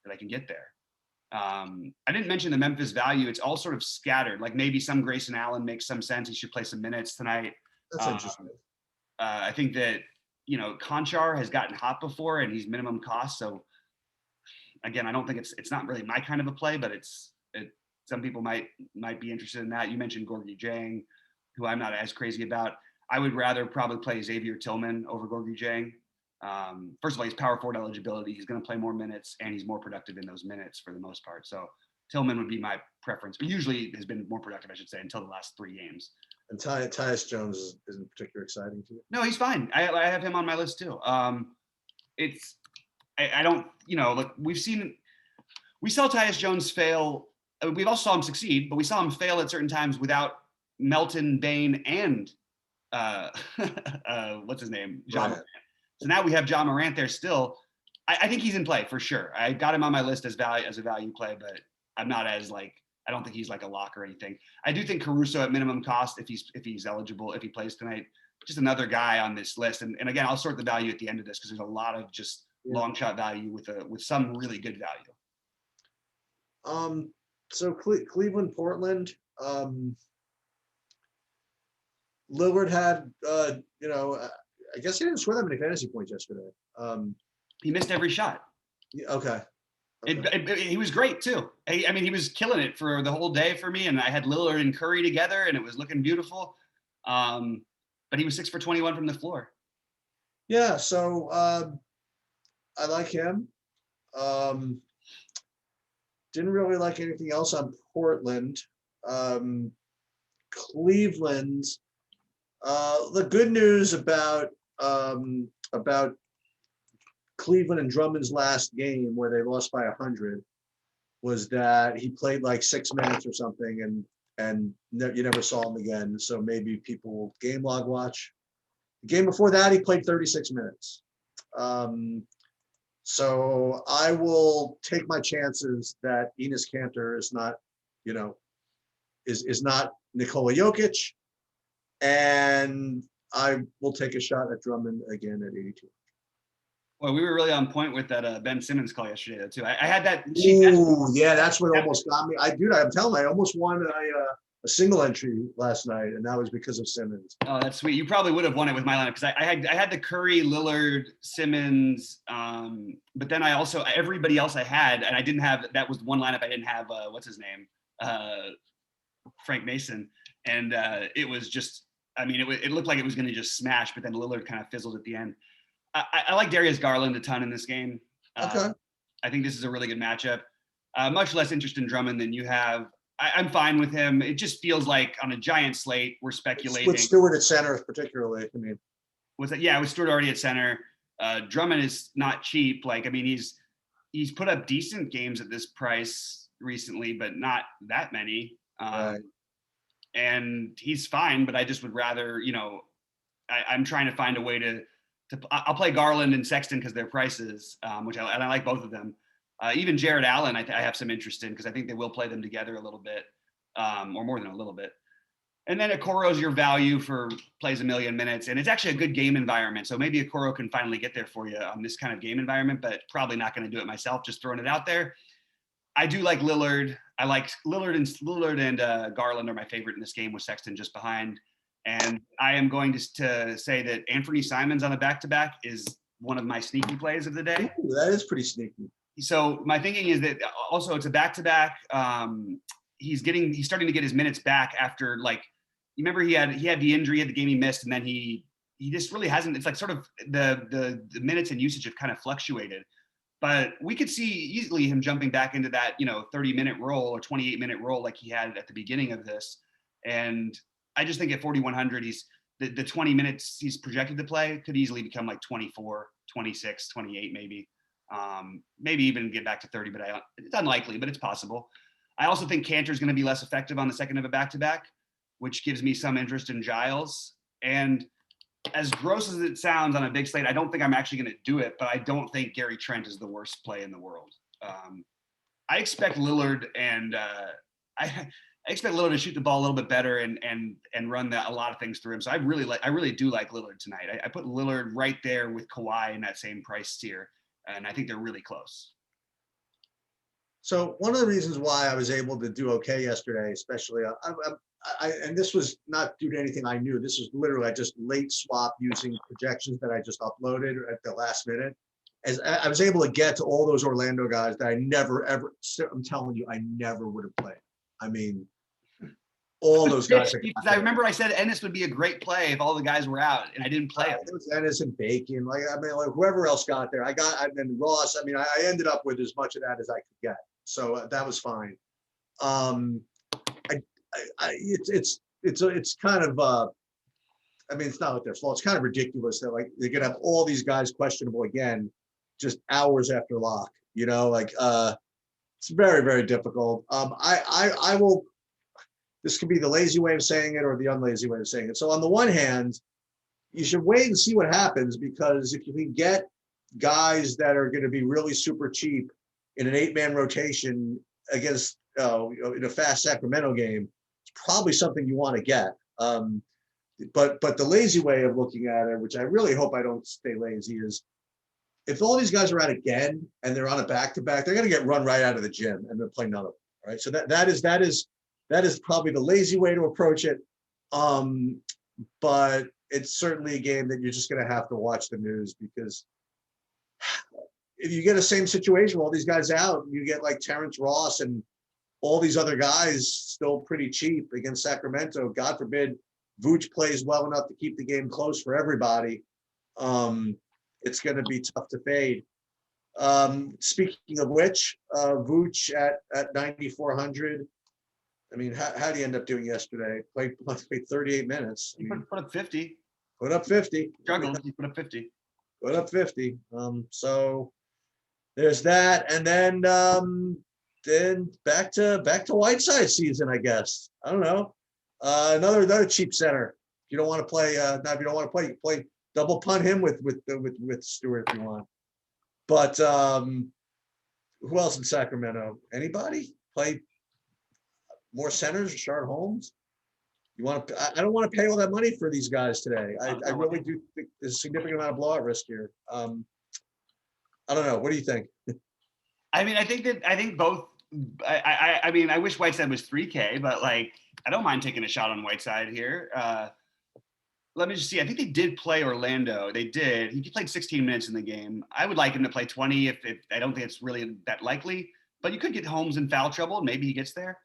that I can get there. I didn't mention the Memphis value. It's all sort of scattered. Like maybe some Grayson Allen makes some sense. He should play some minutes tonight. That's interesting. I think that Conchar has gotten hot before, and he's minimum cost. So again, I don't think it's not really my kind of a play, but some people might be interested in that. You mentioned Gorgie Jang, who I'm not as crazy about. I would rather probably play Xavier Tillman over Gorgie Jang. First of all, he's power forward eligibility. He's going to play more minutes, and he's more productive in those minutes for the most part. So Tillman would be my preference, but usually has been more productive, I should say, until the last 3 games. And Tyus Jones isn't particularly exciting to you? No, he's fine. I have him on my list too. I don't, like we saw Tyus Jones fail. We've also saw him succeed, but we saw him fail at certain times without Melton, Bain, and what's his name? Ja Morant. So now we have Ja Morant there still. I think he's in play for sure. I got him on my list as a value play, but I'm not as I don't think he's like a lock or anything. I do think Caruso at minimum cost, if he's eligible, if he plays tonight, just another guy on this list. And again, I'll sort the value at the end of this because there's a lot of just long shot value with some really good value. So Cleveland, Portland. Lillard had, I guess he didn't score that many fantasy points yesterday. He missed every shot. Okay. He was great too. I mean, he was killing it for the whole day for me. And I had Lillard and Curry together, and it was looking beautiful. But he was 6 for 21 from the floor. Yeah. So I like him. Didn't really like anything else on Portland. Cleveland. The good news about Cleveland and Drummond's last game, where they lost by 100, was that he played like 6 minutes or something, and you never saw him again. So maybe people will game log watch. The game before that, he played 36 minutes. So I will take my chances that Enes Kanter is not, is not Nikola Jokic, and I will take a shot at Drummond again at 82. Well, we were really on point with that Ben Simmons call yesterday, though, too. I had that. Ooh, yeah, that's what almost got me. I'm telling you, I almost won a single entry last night, and that was because of Simmons. Oh, that's sweet. You probably would have won it with my lineup because I had the Curry, Lillard, Simmons, but then I also everybody else I had, and I didn't have. That was one lineup I didn't have. What's his name? Frank Mason, and it was just I mean, it looked like it was going to just smash, but then Lillard kind of fizzled at the end. I like Darius Garland a ton in this game. Okay. I think this is a really good matchup. Much less interest in Drummond than you have. I'm fine with him. It just feels like on a giant slate, we're speculating. With Stewart at center, particularly. I mean, was that? Yeah, with Stewart already at center. Drummond is not cheap. Like, I mean, he's put up decent games at this price recently, but not that many. right. And he's fine, but I just would rather, I'm trying to find a way to I'll play Garland and Sexton because their prices, which I like both of them. Even Jared Allen, I have some interest in because I think they will play them together a little bit, or more than a little bit. And then Okoro's your value for plays a million minutes, and it's actually a good game environment. So maybe Okoro can finally get there for you on this kind of game environment, but probably not going to do it myself. Just throwing it out there. I do like Lillard. I like Lillard and Garland are my favorite in this game with Sexton just behind. And I am going to say that Anthony Simons on a back-to-back is one of my sneaky plays of the day. Ooh, that is pretty sneaky. So my thinking is that also it's a back-to-back. He's starting to get his minutes back after, like, you remember he had the injury at the game he missed, and then he just really hasn't. It's like sort of the minutes and usage have kind of fluctuated. But we could see easily him jumping back into that 30-minute role or 28-minute role like he had at the beginning of this. And I just think at 4,100, he's the 20 minutes he's projected to play could easily become like 24, 26, 28 maybe. Maybe even get back to 30, but it's unlikely, but it's possible. I also think Cantor's going to be less effective on the second of a back-to-back, which gives me some interest in Giles. And as gross as it sounds on a big slate, I don't think I'm actually going to do it, but I don't think Gary Trent is the worst play in the world. I expect Lillard and I expect Lillard to shoot the ball a little bit better and run a lot of things through him. So I really do like Lillard tonight. I put Lillard right there with Kawhi in that same price tier, and I think they're really close. So one of the reasons why I was able to do okay yesterday, especially, and this was not due to anything I knew. This was literally I just late swap using projections that I just uploaded at the last minute. As I was able to get to all those Orlando guys that I never ever. I'm telling you, I never would have played. I mean, all those guys. I remember I said Ennis would be a great play if all the guys were out, and I didn't play him. It was Ennis and Bacon. Like whoever else got there, and Ross. I mean, I ended up with as much of that as I could get, so that was fine. It's kind of I mean, it's not like their fault. It's kind of ridiculous that like they're gonna have all these guys questionable again, just hours after lock. It's very, very difficult. I will. This could be the lazy way of saying it or the unlazy way of saying it. So on the one hand, you should wait and see what happens, because if you can get guys that are going to be really super cheap in an 8-man rotation against in a fast Sacramento game, it's probably something you want to get. But the lazy way of looking at it, which I really hope I don't stay lazy, is if all these guys are out again and they're on a back-to-back, they're going to get run right out of the gym and they'll play none of them. Right. So that is probably the lazy way to approach it. But it's certainly a game that you're just going to have to watch the news, because if you get a same situation with all these guys out, you get like Terrence Ross and all these other guys still pretty cheap against Sacramento. God forbid Vooch plays well enough to keep the game close for everybody. It's going to be tough to fade. Speaking of which, Vooch at 9,400. I mean, how do you end up doing yesterday? Played 38 minutes. He put up 50. Put up 50. Struggled. He put up 50. Put up 50. So there's that, and then back to Whiteside season, I guess. I don't know. Another cheap center. If you don't want to play, now if you don't want to play, you play double punt him with Stewart if you want. But who else in Sacramento? Anybody play more centers? Rashard Holmes? You want to? I don't want to pay all that money for these guys today. I really do think there's a significant amount of blowout risk here. I don't know. What do you think? I mean, I think both. I mean, I wish Whiteside was 3K, but like, I don't mind taking a shot on Whiteside here. Let me just see. I think they did play Orlando. They did. He played 16 minutes in the game. I would like him to play 20 if I don't think it's really that likely. But you could get Holmes in foul trouble, and maybe he gets there.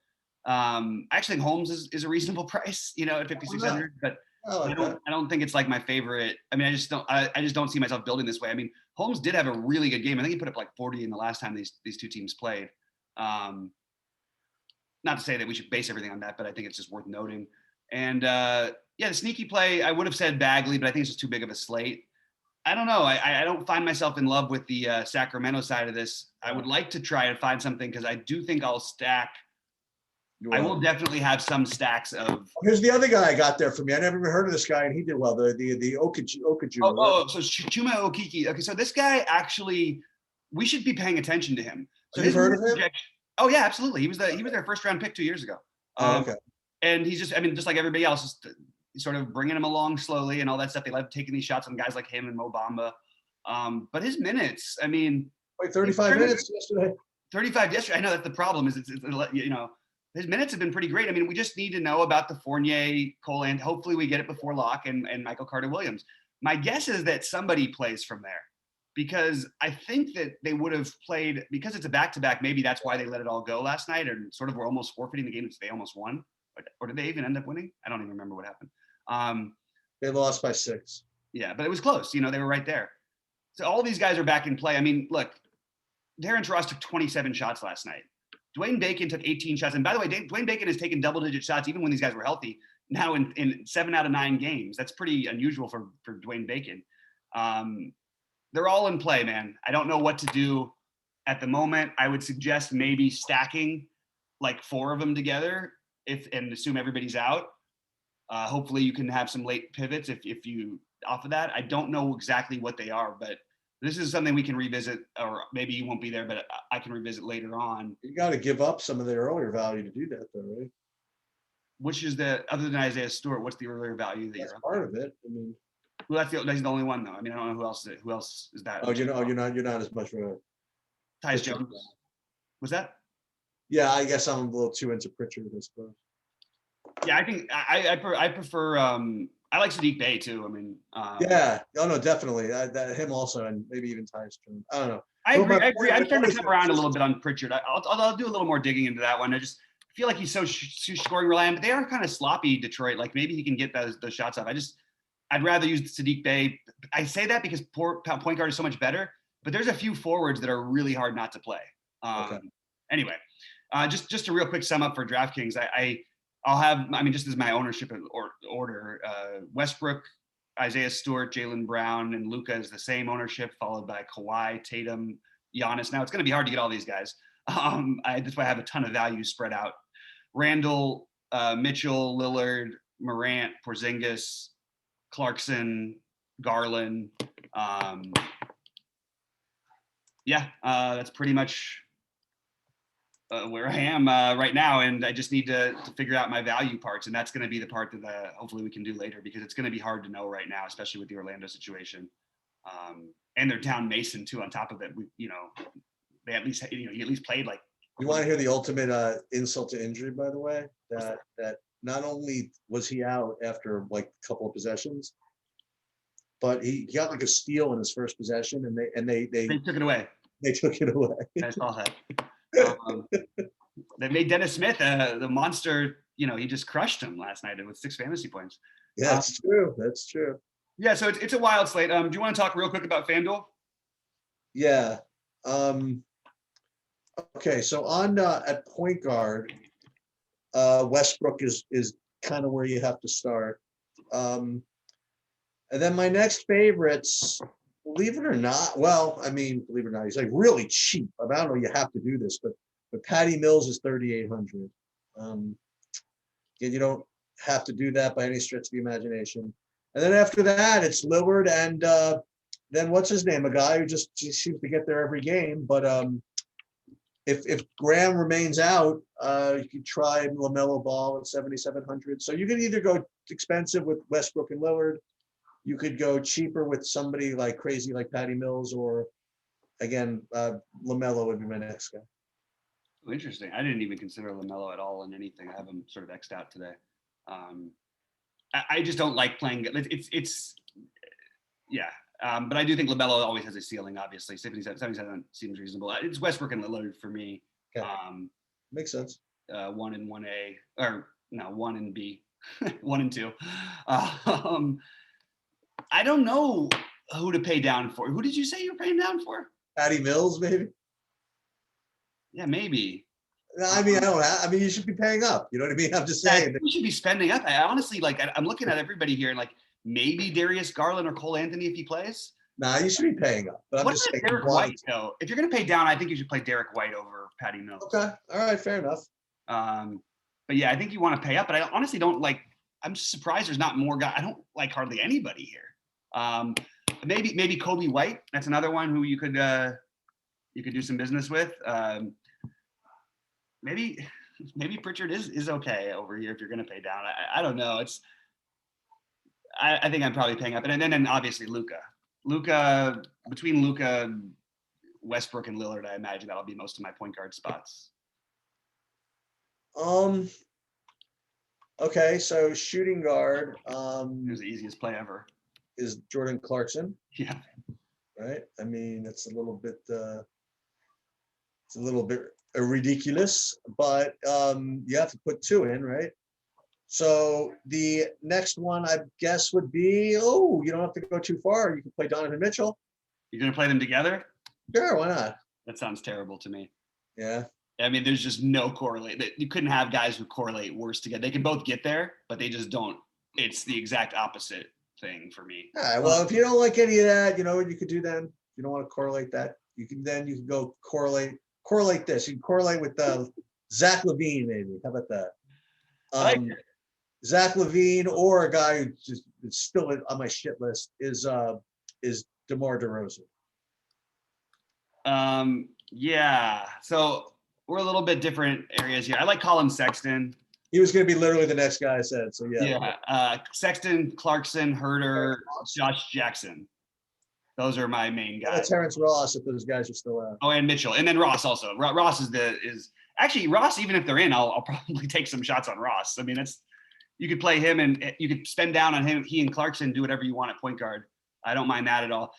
I actually think Holmes is a reasonable price, at 5,600. But I like that. I don't think it's like my favorite. I mean, I just don't see myself building this way. I mean, Holmes did have a really good game. I think he put up like 40 in the last time these two teams played. Not to say that we should base everything on that, but I think it's just worth noting. And yeah, the sneaky play, I would have said Bagley, but I think it's just too big of a slate. I don't know. I don't find myself in love with the Sacramento side of this. I would like to try and find something because I do think I'll stack. I will definitely have some stacks of. Here's the other guy I got there for me. I never even heard of this guy, and he did well. The Okaju. So Chuma Okiki. Okay, so this guy actually, we should be paying attention to him. So You've heard of him? Oh yeah, absolutely. He was their first round pick 2 years ago. Okay. And he's just, I mean, just like everybody else, just sort of bringing him along slowly and all that stuff. They love taking these shots on guys like him and Mo Bamba. But his minutes, I mean, Wait, 35 minutes yesterday. 35 yesterday. I know that's the problem. Is it's his minutes have been pretty great. I mean, we just need to know about the Fournier, Cole, and hopefully we get it before Locke and Michael Carter-Williams. My guess is that somebody plays from there because I think that they would have played because it's a back-to-back. Maybe that's why they let it all go last night and sort of were almost forfeiting the game that they almost won. Or did they even end up winning? I don't even remember what happened. They lost by 6. Yeah, but it was close. They were right there. So all these guys are back in play. I mean, look, Terrence Ross took 27 shots last night. Dwayne Bacon took 18 shots. And by the way, Dwayne Bacon has taken double-digit shots even when these guys were healthy. Now in 7 out of 9 games. That's pretty unusual for Dwayne Bacon. They're all in play, man. I don't know what to do at the moment. I would suggest maybe stacking like 4 of them together and assume everybody's out. Hopefully you can have some late pivots if you off of that. I don't know exactly what they are, but this is something we can revisit, or maybe you won't be there, but I can revisit later on. You got to give up some of the earlier value to do that, though, right? Which is other than Isaiah Stewart, what's the earlier value that That's you're part of it. I mean, well, that's the only one though. I mean, I don't know who else is that. you're not as much of a Tyus Jones. Was that? Yeah, I guess I'm a little too into Pritchard, I suppose. Yeah, I think I prefer. I like Sadiq Bey too. I mean, Yeah. Oh no, definitely. Him also, and maybe even Tyus Jones. I don't know. I agree. I'm starting to come around a little bit on Pritchard. I'll do a little more digging into that one. I just feel like he's so scoring reliant, but they are kind of sloppy, Detroit. Like maybe he can get those shots off. I'd rather use Sadiq Bey. I say that because point guard is so much better, but there's a few forwards that are really hard not to play. Okay. Anyway, just a real quick sum up for DraftKings. I'll have, I mean, just as my ownership order, Westbrook, Isaiah Stewart, Jaylen Brown, and Luka is the same ownership, followed by Kawhi, Tatum, Giannis. Now it's going to be hard to get all these guys. That's why I have a ton of value spread out. Randall, Mitchell, Lillard, Morant, Porzingis, Clarkson, Garland. That's pretty much where I am right now, and I just need to figure out my value parts, and that's going to be the part that hopefully we can do later because it's going to be hard to know right now, especially with the Orlando situation. And they're down Mason too. On top of it, they at least he at least played like. You want to hear the ultimate insult to injury, by the way? That not only was he out after like a couple of possessions, but he got like a steal in his first possession, and they took it away. They took it away. I saw that. They made Dennis Smith the monster. He just crushed him last night with 6 fantasy points. Yeah, that's true. That's true. Yeah, so it's a wild slate. Do you want to talk real quick about FanDuel? Yeah. Okay, so on at point guard, Westbrook is kind of where you have to start. And then my next favorites, believe it or not, believe it or not, he's like really cheap. I don't know you have to do this, but Patty Mills is 3,800. Again, you don't have to do that by any stretch of the imagination. And then after that, it's Lillard and then what's his name? A guy who just seems to get there every game. But if Graham remains out, you could try LaMelo Ball at 7,700. So you can either go expensive with Westbrook and Lillard. You could go cheaper with somebody like crazy like Patty Mills, or again, LaMelo would be my next guy. Oh, interesting. I didn't even consider LaMelo at all in anything. I have him sort of X'd out today. I just don't like playing. But I do think LaMelo always has a ceiling, obviously. 77 seems reasonable. It's Westbrook and Lillard for me. Okay. Makes sense. 1 and 1A, or no, 1 and B. 1 and 2. I don't know who to pay down for. Who did you say you were paying down for? Patty Mills, maybe. Yeah, maybe. I mean, I mean, you should be paying up. You know what I mean? I'm just saying. We should be spending up. I honestly I'm looking at everybody here and like maybe Darius Garland or Cole Anthony if he plays. Nah, you should be paying up. But I'm What just about saying. Derek White though? If you're gonna pay down, I think you should play Derek White over Patty Mills. Okay. All right. Fair enough. But yeah, I think you want to pay up. But I honestly don't like. I'm just surprised there's not more guys. I don't like hardly anybody here. Maybe Kobe White. That's another one who you could do some business with. Maybe Pritchard is okay over here if you're going to pay down. I don't know. I think I'm probably paying up, and then obviously Luka between Luka, Westbrook, and Lillard, I imagine that'll be most of my point guard spots. Okay, so shooting guard. It was the easiest play ever. Is Jordan Clarkson. Yeah. Right. I mean, it's a little bit ridiculous, but you have to put 2 in, right? So the next one, I guess, would be, you don't have to go too far. You can play Donovan Mitchell. You're going to play them together? Sure, why not? That sounds terrible to me. Yeah. I mean, there's just no correlate. You couldn't have guys who correlate worse together. They can both get there, but they just don't. It's the exact opposite thing for me. All right, well, if you don't like any of that, you know what you could do then? If you don't want to correlate that, you can go correlate this. You can correlate with Zach LaVine, maybe. How about that? Zach LaVine, or a guy who just is still on my shit list is DeMar DeRozan. Yeah. So we're a little bit different areas here. I like Colin Sexton. He was going to be literally the next guy I said. So yeah. Yeah. Sexton, Clarkson, Herter, Josh Jackson. Those are my main guys. Terrence Ross, if those guys are still out. Oh, and Mitchell, and then Ross also. Ross is actually Ross. Even if they're in, I'll probably take some shots on Ross. I mean, you could play him and you could spend down on him. He and Clarkson, do whatever you want at point guard. I don't mind that at all.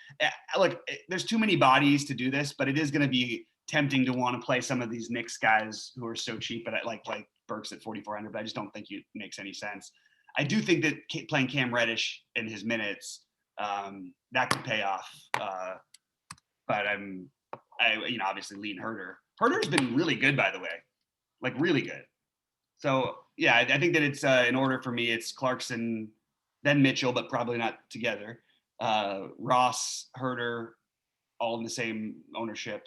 Look, there's too many bodies to do this, but it is going to be tempting to want to play some of these Knicks guys who are so cheap, but like Burks at 4,400. But I just don't think it makes any sense. I do think that playing Cam Reddish in his minutes, that could pay off. But obviously lean Herter. Herter's been really good, by the way, like really good. So yeah, I think that it's in order for me. It's Clarkson, then Mitchell, but probably not together. Ross, Herter, all in the same ownership,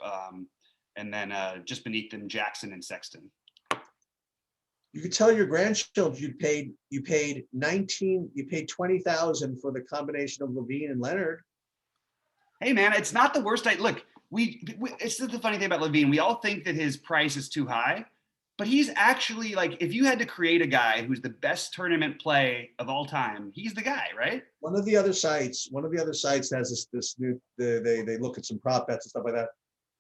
and then just beneath them, Jackson and Sexton. You could tell your grandchildren you paid 20,000 for the combination of LaVine and Leonard. Hey man, it's not the worst. Look, it's the funny thing about LaVine. We all think that his price is too high, but he's actually like, if you had to create a guy who's the best tournament play of all time, he's the guy, right? One of the other sites has this new, they look at some prop bets and stuff like that.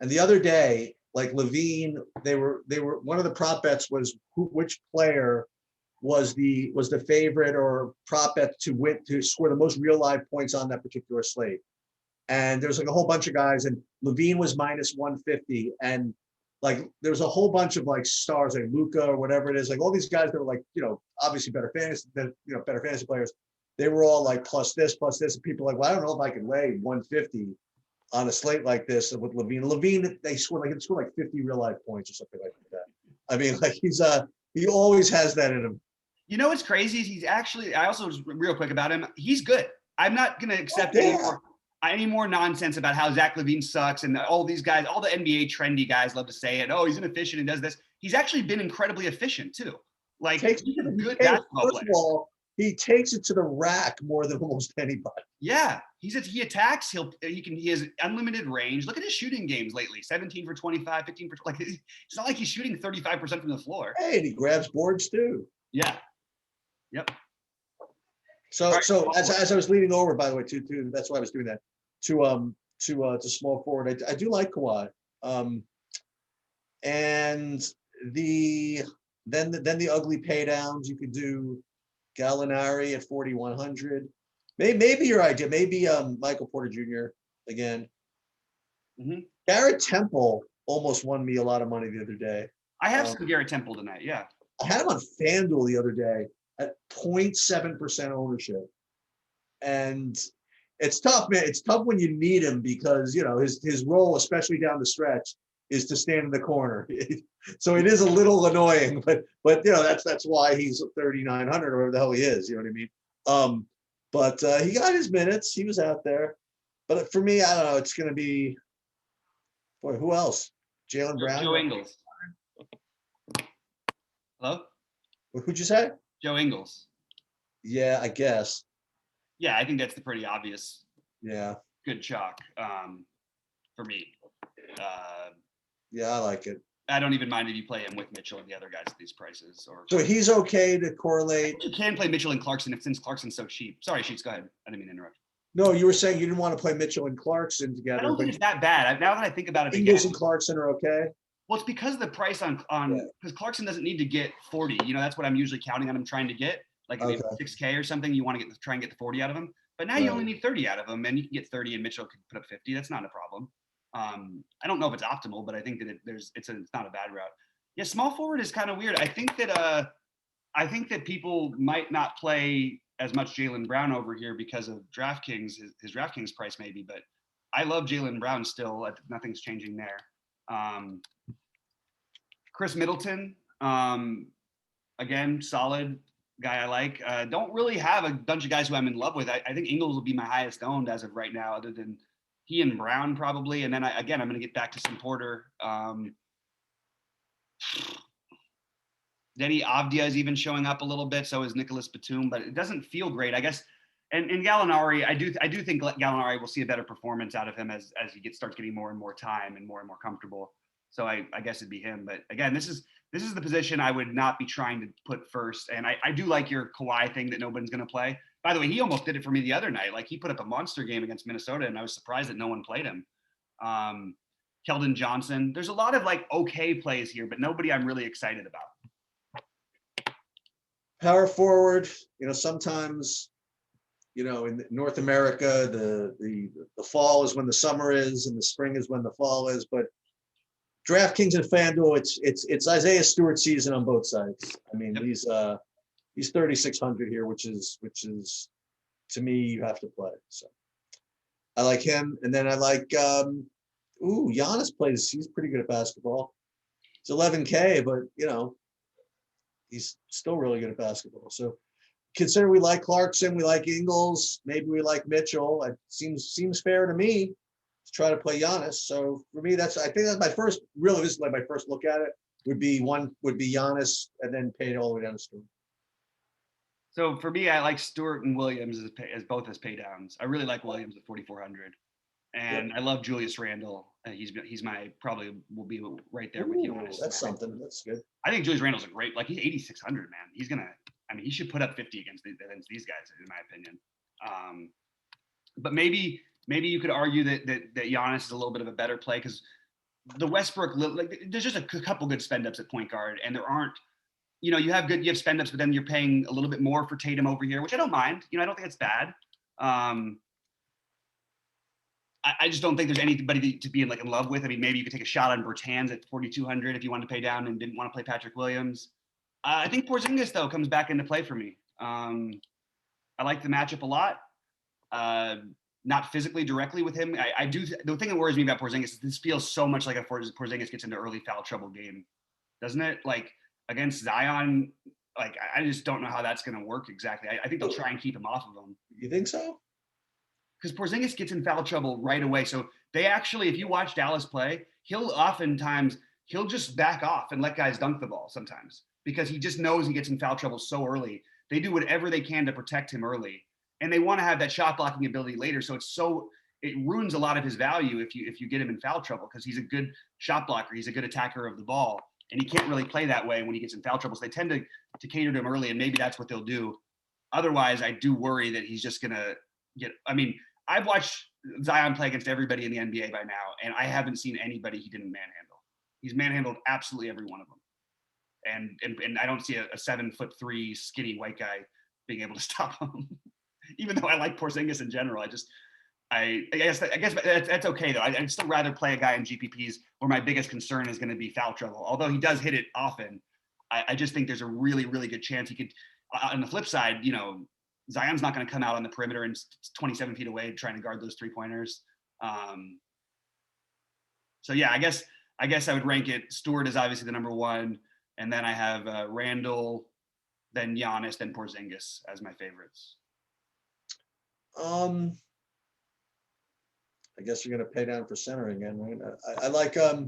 And the other day, like LaVine, they were one of the prop bets was which player was the favorite or prop bet to score the most real life points on that particular slate. And there's like a whole bunch of guys, and LaVine was minus 150, and like there was a whole bunch of like stars like Luka or whatever it is, like all these guys that were like, obviously better fantasy players. They were all like plus this, and people are like, well, I don't know if I can lay 150 on a slate like this with LaVine. LaVine, they scored like 50 real life points or something like that. I mean, like he always has that in him. You know what's crazy? He's actually, I also was real quick about him. He's good. I'm not going to accept any more nonsense about how Zach LaVine sucks and all these guys, all the NBA trendy guys love to say it. Oh, he's inefficient and does this. He's actually been incredibly efficient too. Like he's a good basketball player. He takes it to the rack more than almost anybody. Yeah, he attacks. He has unlimited range. Look at his shooting games lately: 17 for 25, 15 for like. It's not like he's shooting 35% from the floor. Hey, and he grabs boards too. Yeah. Yep. So as I was leaning over, by the way, to that's why I was doing that to small forward. I do like Kawhi. And then the ugly pay downs you could do. Gallinari at 4,100. Maybe your idea. Maybe Michael Porter Jr. again. Mm-hmm. Garrett Temple almost won me a lot of money the other day. I have some Garrett Temple tonight. Yeah, I had him on Fanduel the other day, at 0.7% ownership. And it's tough, man. It's tough when you need him because, you know, his role, especially down the stretch, is to stand in the corner. So it is a little annoying, but you know, that's why he's 3,900 or whatever the hell he is, you know what I mean? But he got his minutes. He was out there. But for me, I don't know, it's going to be, boy, who else? Jaylen Brown? Joe Ingles. Hello? Who'd you say? Joe Ingles. Yeah, I guess. Yeah, I think that's the pretty obvious Yeah. good chalk for me. Yeah, I like it. I don't even mind if you play him with Mitchell and the other guys at these prices. Or So he's okay to correlate. you can play Mitchell and Clarkson since Clarkson's so cheap. Sorry, Sheets, go ahead. I didn't mean to interrupt. No, you were saying you didn't want to play Mitchell and Clarkson together. I don't think it's that bad. Now that I think about it Ingles again, and Clarkson are okay. well, it's because of the price on because Clarkson doesn't need to get 40. You know, that's what I'm usually counting on him trying to get. Like if it's 6K or something, you want to try and get the 40 out of him. But now you only need 30 out of him, and you can get 30, and Mitchell could put up 50. That's not a problem. I don't know if it's optimal, but I think that it's not a bad route. Yeah, small forward is kind of weird. I think that people might not play as much Jaylen Brown over here because of DraftKings, his DraftKings price maybe, but I love Jaylen Brown still. Nothing's changing there. Chris Middleton, again, solid guy I like. Don't really have a bunch of guys who I'm in love with. I think Ingles will be my highest owned as of right now, other than he and Brown probably. And then I'm going to get back to some Porter. Denny Avdia is even showing up a little bit. So is Nicholas Batum, but it doesn't feel great, I guess. And Gallinari, I do think Gallinari will see a better performance out of him as he starts getting more and more time and more comfortable. So I guess it'd be him. But again, this is the position I would not be trying to put first. And I do like your Kawhi thing that nobody's going to play. By the way, he almost did it for me the other night. Like he put up a monster game against Minnesota, and I was surprised that no one played him. Kelden Johnson. There's a lot of like okay plays here, but nobody I'm really excited about. Power forward, you know, sometimes, you know, in North America, the fall is when the summer is, and the spring is when the fall is. But DraftKings and Fanduel, it's Isaiah Stewart season on both sides. I mean, he's 3,600 here, which is to me, you have to play. So I like him, and then I like Giannis plays. He's pretty good at basketball. It's 11K, but you know, he's still really good at basketball. So consider we like Clarkson, we like Ingles, maybe we like Mitchell. It seems fair to me to try to play Giannis. So for me, I think that's my first, really, this is like my first look at it, would be Giannis, and then pay it all the way down to Stewart. So for me, I like Stewart and Williams as both as pay downs. I really like Williams at 4,400. And I love Julius Randle. He's my probably will be right there with you. That's something. That's good. I think Julius Randle's a great, like he's 8,600, man. He's gonna, I mean, he should put up 50 against these guys, in my opinion. But maybe you could argue that Giannis is a little bit of a better play because the Westbrook, like there's just a couple good spend ups at point guard, and there aren't. You know, you have spend ups, but then you're paying a little bit more for Tatum over here, which I don't mind. You know, I don't think it's bad. I just don't think there's anybody to be in love with. I mean, maybe you could take a shot on Bertans at 4,200 if you wanted to pay down and didn't want to play Patrick Williams. I think Porzingis though comes back into play for me. I like the matchup a lot. Not physically directly with him. I do. The thing that worries me about Porzingis is this feels so much like a Porzingis gets into early foul trouble game, doesn't it? Like against Zion, like I just don't know how that's going to work exactly. I think they'll try and keep him off of him. You think so? Because Porzingis gets in foul trouble right away. So they actually, if you watch Dallas play, he'll just back off and let guys dunk the ball sometimes because he just knows he gets in foul trouble so early. They do whatever they can to protect him early, and they want to have that shot blocking ability later. So it ruins a lot of his value if you get him in foul trouble because he's a good shot blocker. He's a good attacker of the ball, and he can't really play that way when he gets in foul trouble. So they tend to cater to him early, and maybe that's what they'll do. Otherwise, I do worry that he's just going to get – I mean, I've watched Zion play against everybody in the NBA by now, and I haven't seen anybody he didn't manhandle. He's manhandled absolutely every one of them. And I don't see a 7'3" skinny white guy being able to stop him. Even though I like Porzingis in general, I guess that's okay though. I'd still rather play a guy in GPPs where my biggest concern is going to be foul trouble. Although he does hit it often, I just think there's a really, really good chance he could. on the flip side, you know, Zion's not going to come out on the perimeter and 27 feet away trying to guard those 3-pointers. So yeah, I guess I would rank it. Stewart is obviously the number one, and then I have Randall, then Giannis, then Porzingis as my favorites. I guess you're gonna pay down for center again, right? I like I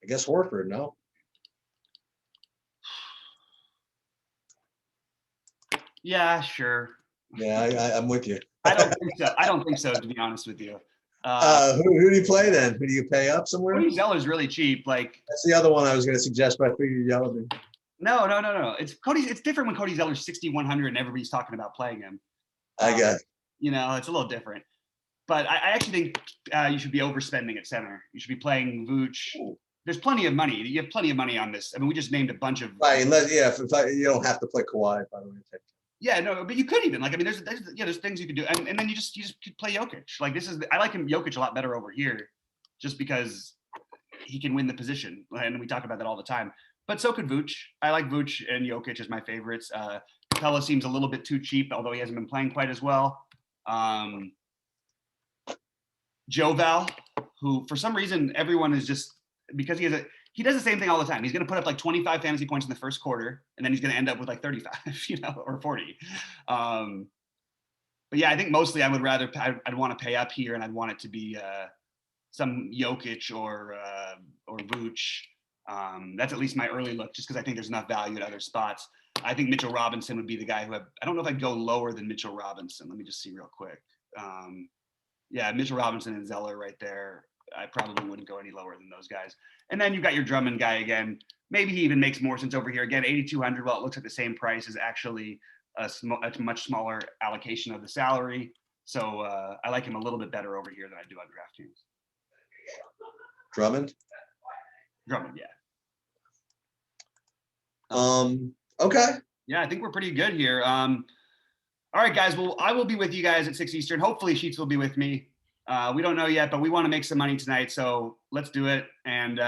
guess Horford, no? Yeah, sure. Yeah, I'm with you. I don't think so. I don't think so, to be honest with you. Who do you play then? Who do you pay up somewhere? Cody Zeller's really cheap. Like, That's the other one I was gonna suggest, but I figured you'd yell at me. no. It's different when Cody Zeller's 6,100 and everybody's talking about playing him. I guess. You know, it's a little different. But I actually think you should be overspending at center. You should be playing Vooch. There's plenty of money. You have plenty of money on this. I mean, we just named a bunch of. Right, unless you don't have to play Kawhi, by the way. Yeah, no, but you could even like. I mean, there's things you could do, and then you just could play Jokic. Like I like him Jokic a lot better over here, just because he can win the position, and we talk about that all the time. But so could Vooch. I like Vooch and Jokic as my favorites. Capella seems a little bit too cheap, although he hasn't been playing quite as well. Joval, who for some reason everyone is just because he does the same thing all the time. He's going to put up like 25 fantasy points in the first quarter, and then he's going to end up with like 35, you know, or 40. But yeah, I think mostly I'd want to pay up here, and I'd want it to be some Jokic or Vooch. That's at least my early look, just because I think there's enough value at other spots. I think Mitchell Robinson would be the guy I don't know if I'd go lower than Mitchell Robinson. Let me just see real quick. Yeah, Mitchell Robinson and Zeller right there. I probably wouldn't go any lower than those guys. And then you've got your Drummond guy again. Maybe he even makes more sense over here. Again, 8,200, well, it looks like the same price is actually a much smaller allocation of the salary. So I like him a little bit better over here than I do on DraftKings. Drummond? Drummond, yeah. Okay. Yeah, I think we're pretty good here. All right, guys. Well, I will be with you guys at 6 Eastern. Hopefully, Sheets will be with me. We don't know yet, but we want to make some money tonight, so let's do it. And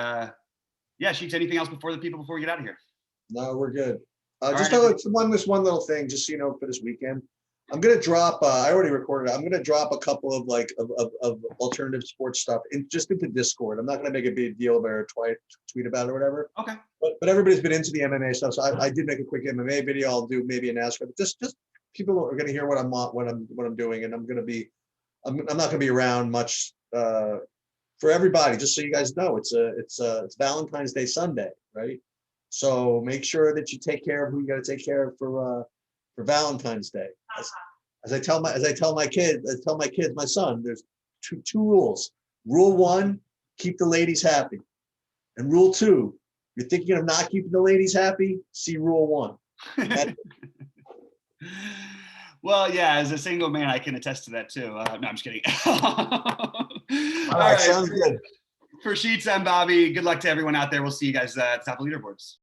yeah, Sheets, anything else before we get out of here? No, we're good. Just one little thing, just so you know, for this weekend. I'm gonna drop. I already recorded it. I'm gonna drop a couple of of alternative sports stuff into Discord. I'm not gonna make a big deal about it or tweet about it or whatever. Okay. But everybody's been into the MMA stuff, so I did make a quick MMA video. I'll do maybe an NASCAR. But just people are gonna hear what I'm doing, and I'm not gonna be around much for everybody. Just so you guys know, it's Valentine's Day Sunday, right? So make sure that you take care of who you got to take care of for Valentine's Day. As I tell my kids, my son, there's two rules. Rule 1, keep the ladies happy. And rule 2, you're thinking of not keeping the ladies happy, see rule 1. Well, yeah, as a single man, I can attest to that too. No, I'm just kidding. All right, sounds good. For Sheets, I'm Bobby. Good luck to everyone out there. We'll see you guys at the top of leaderboards.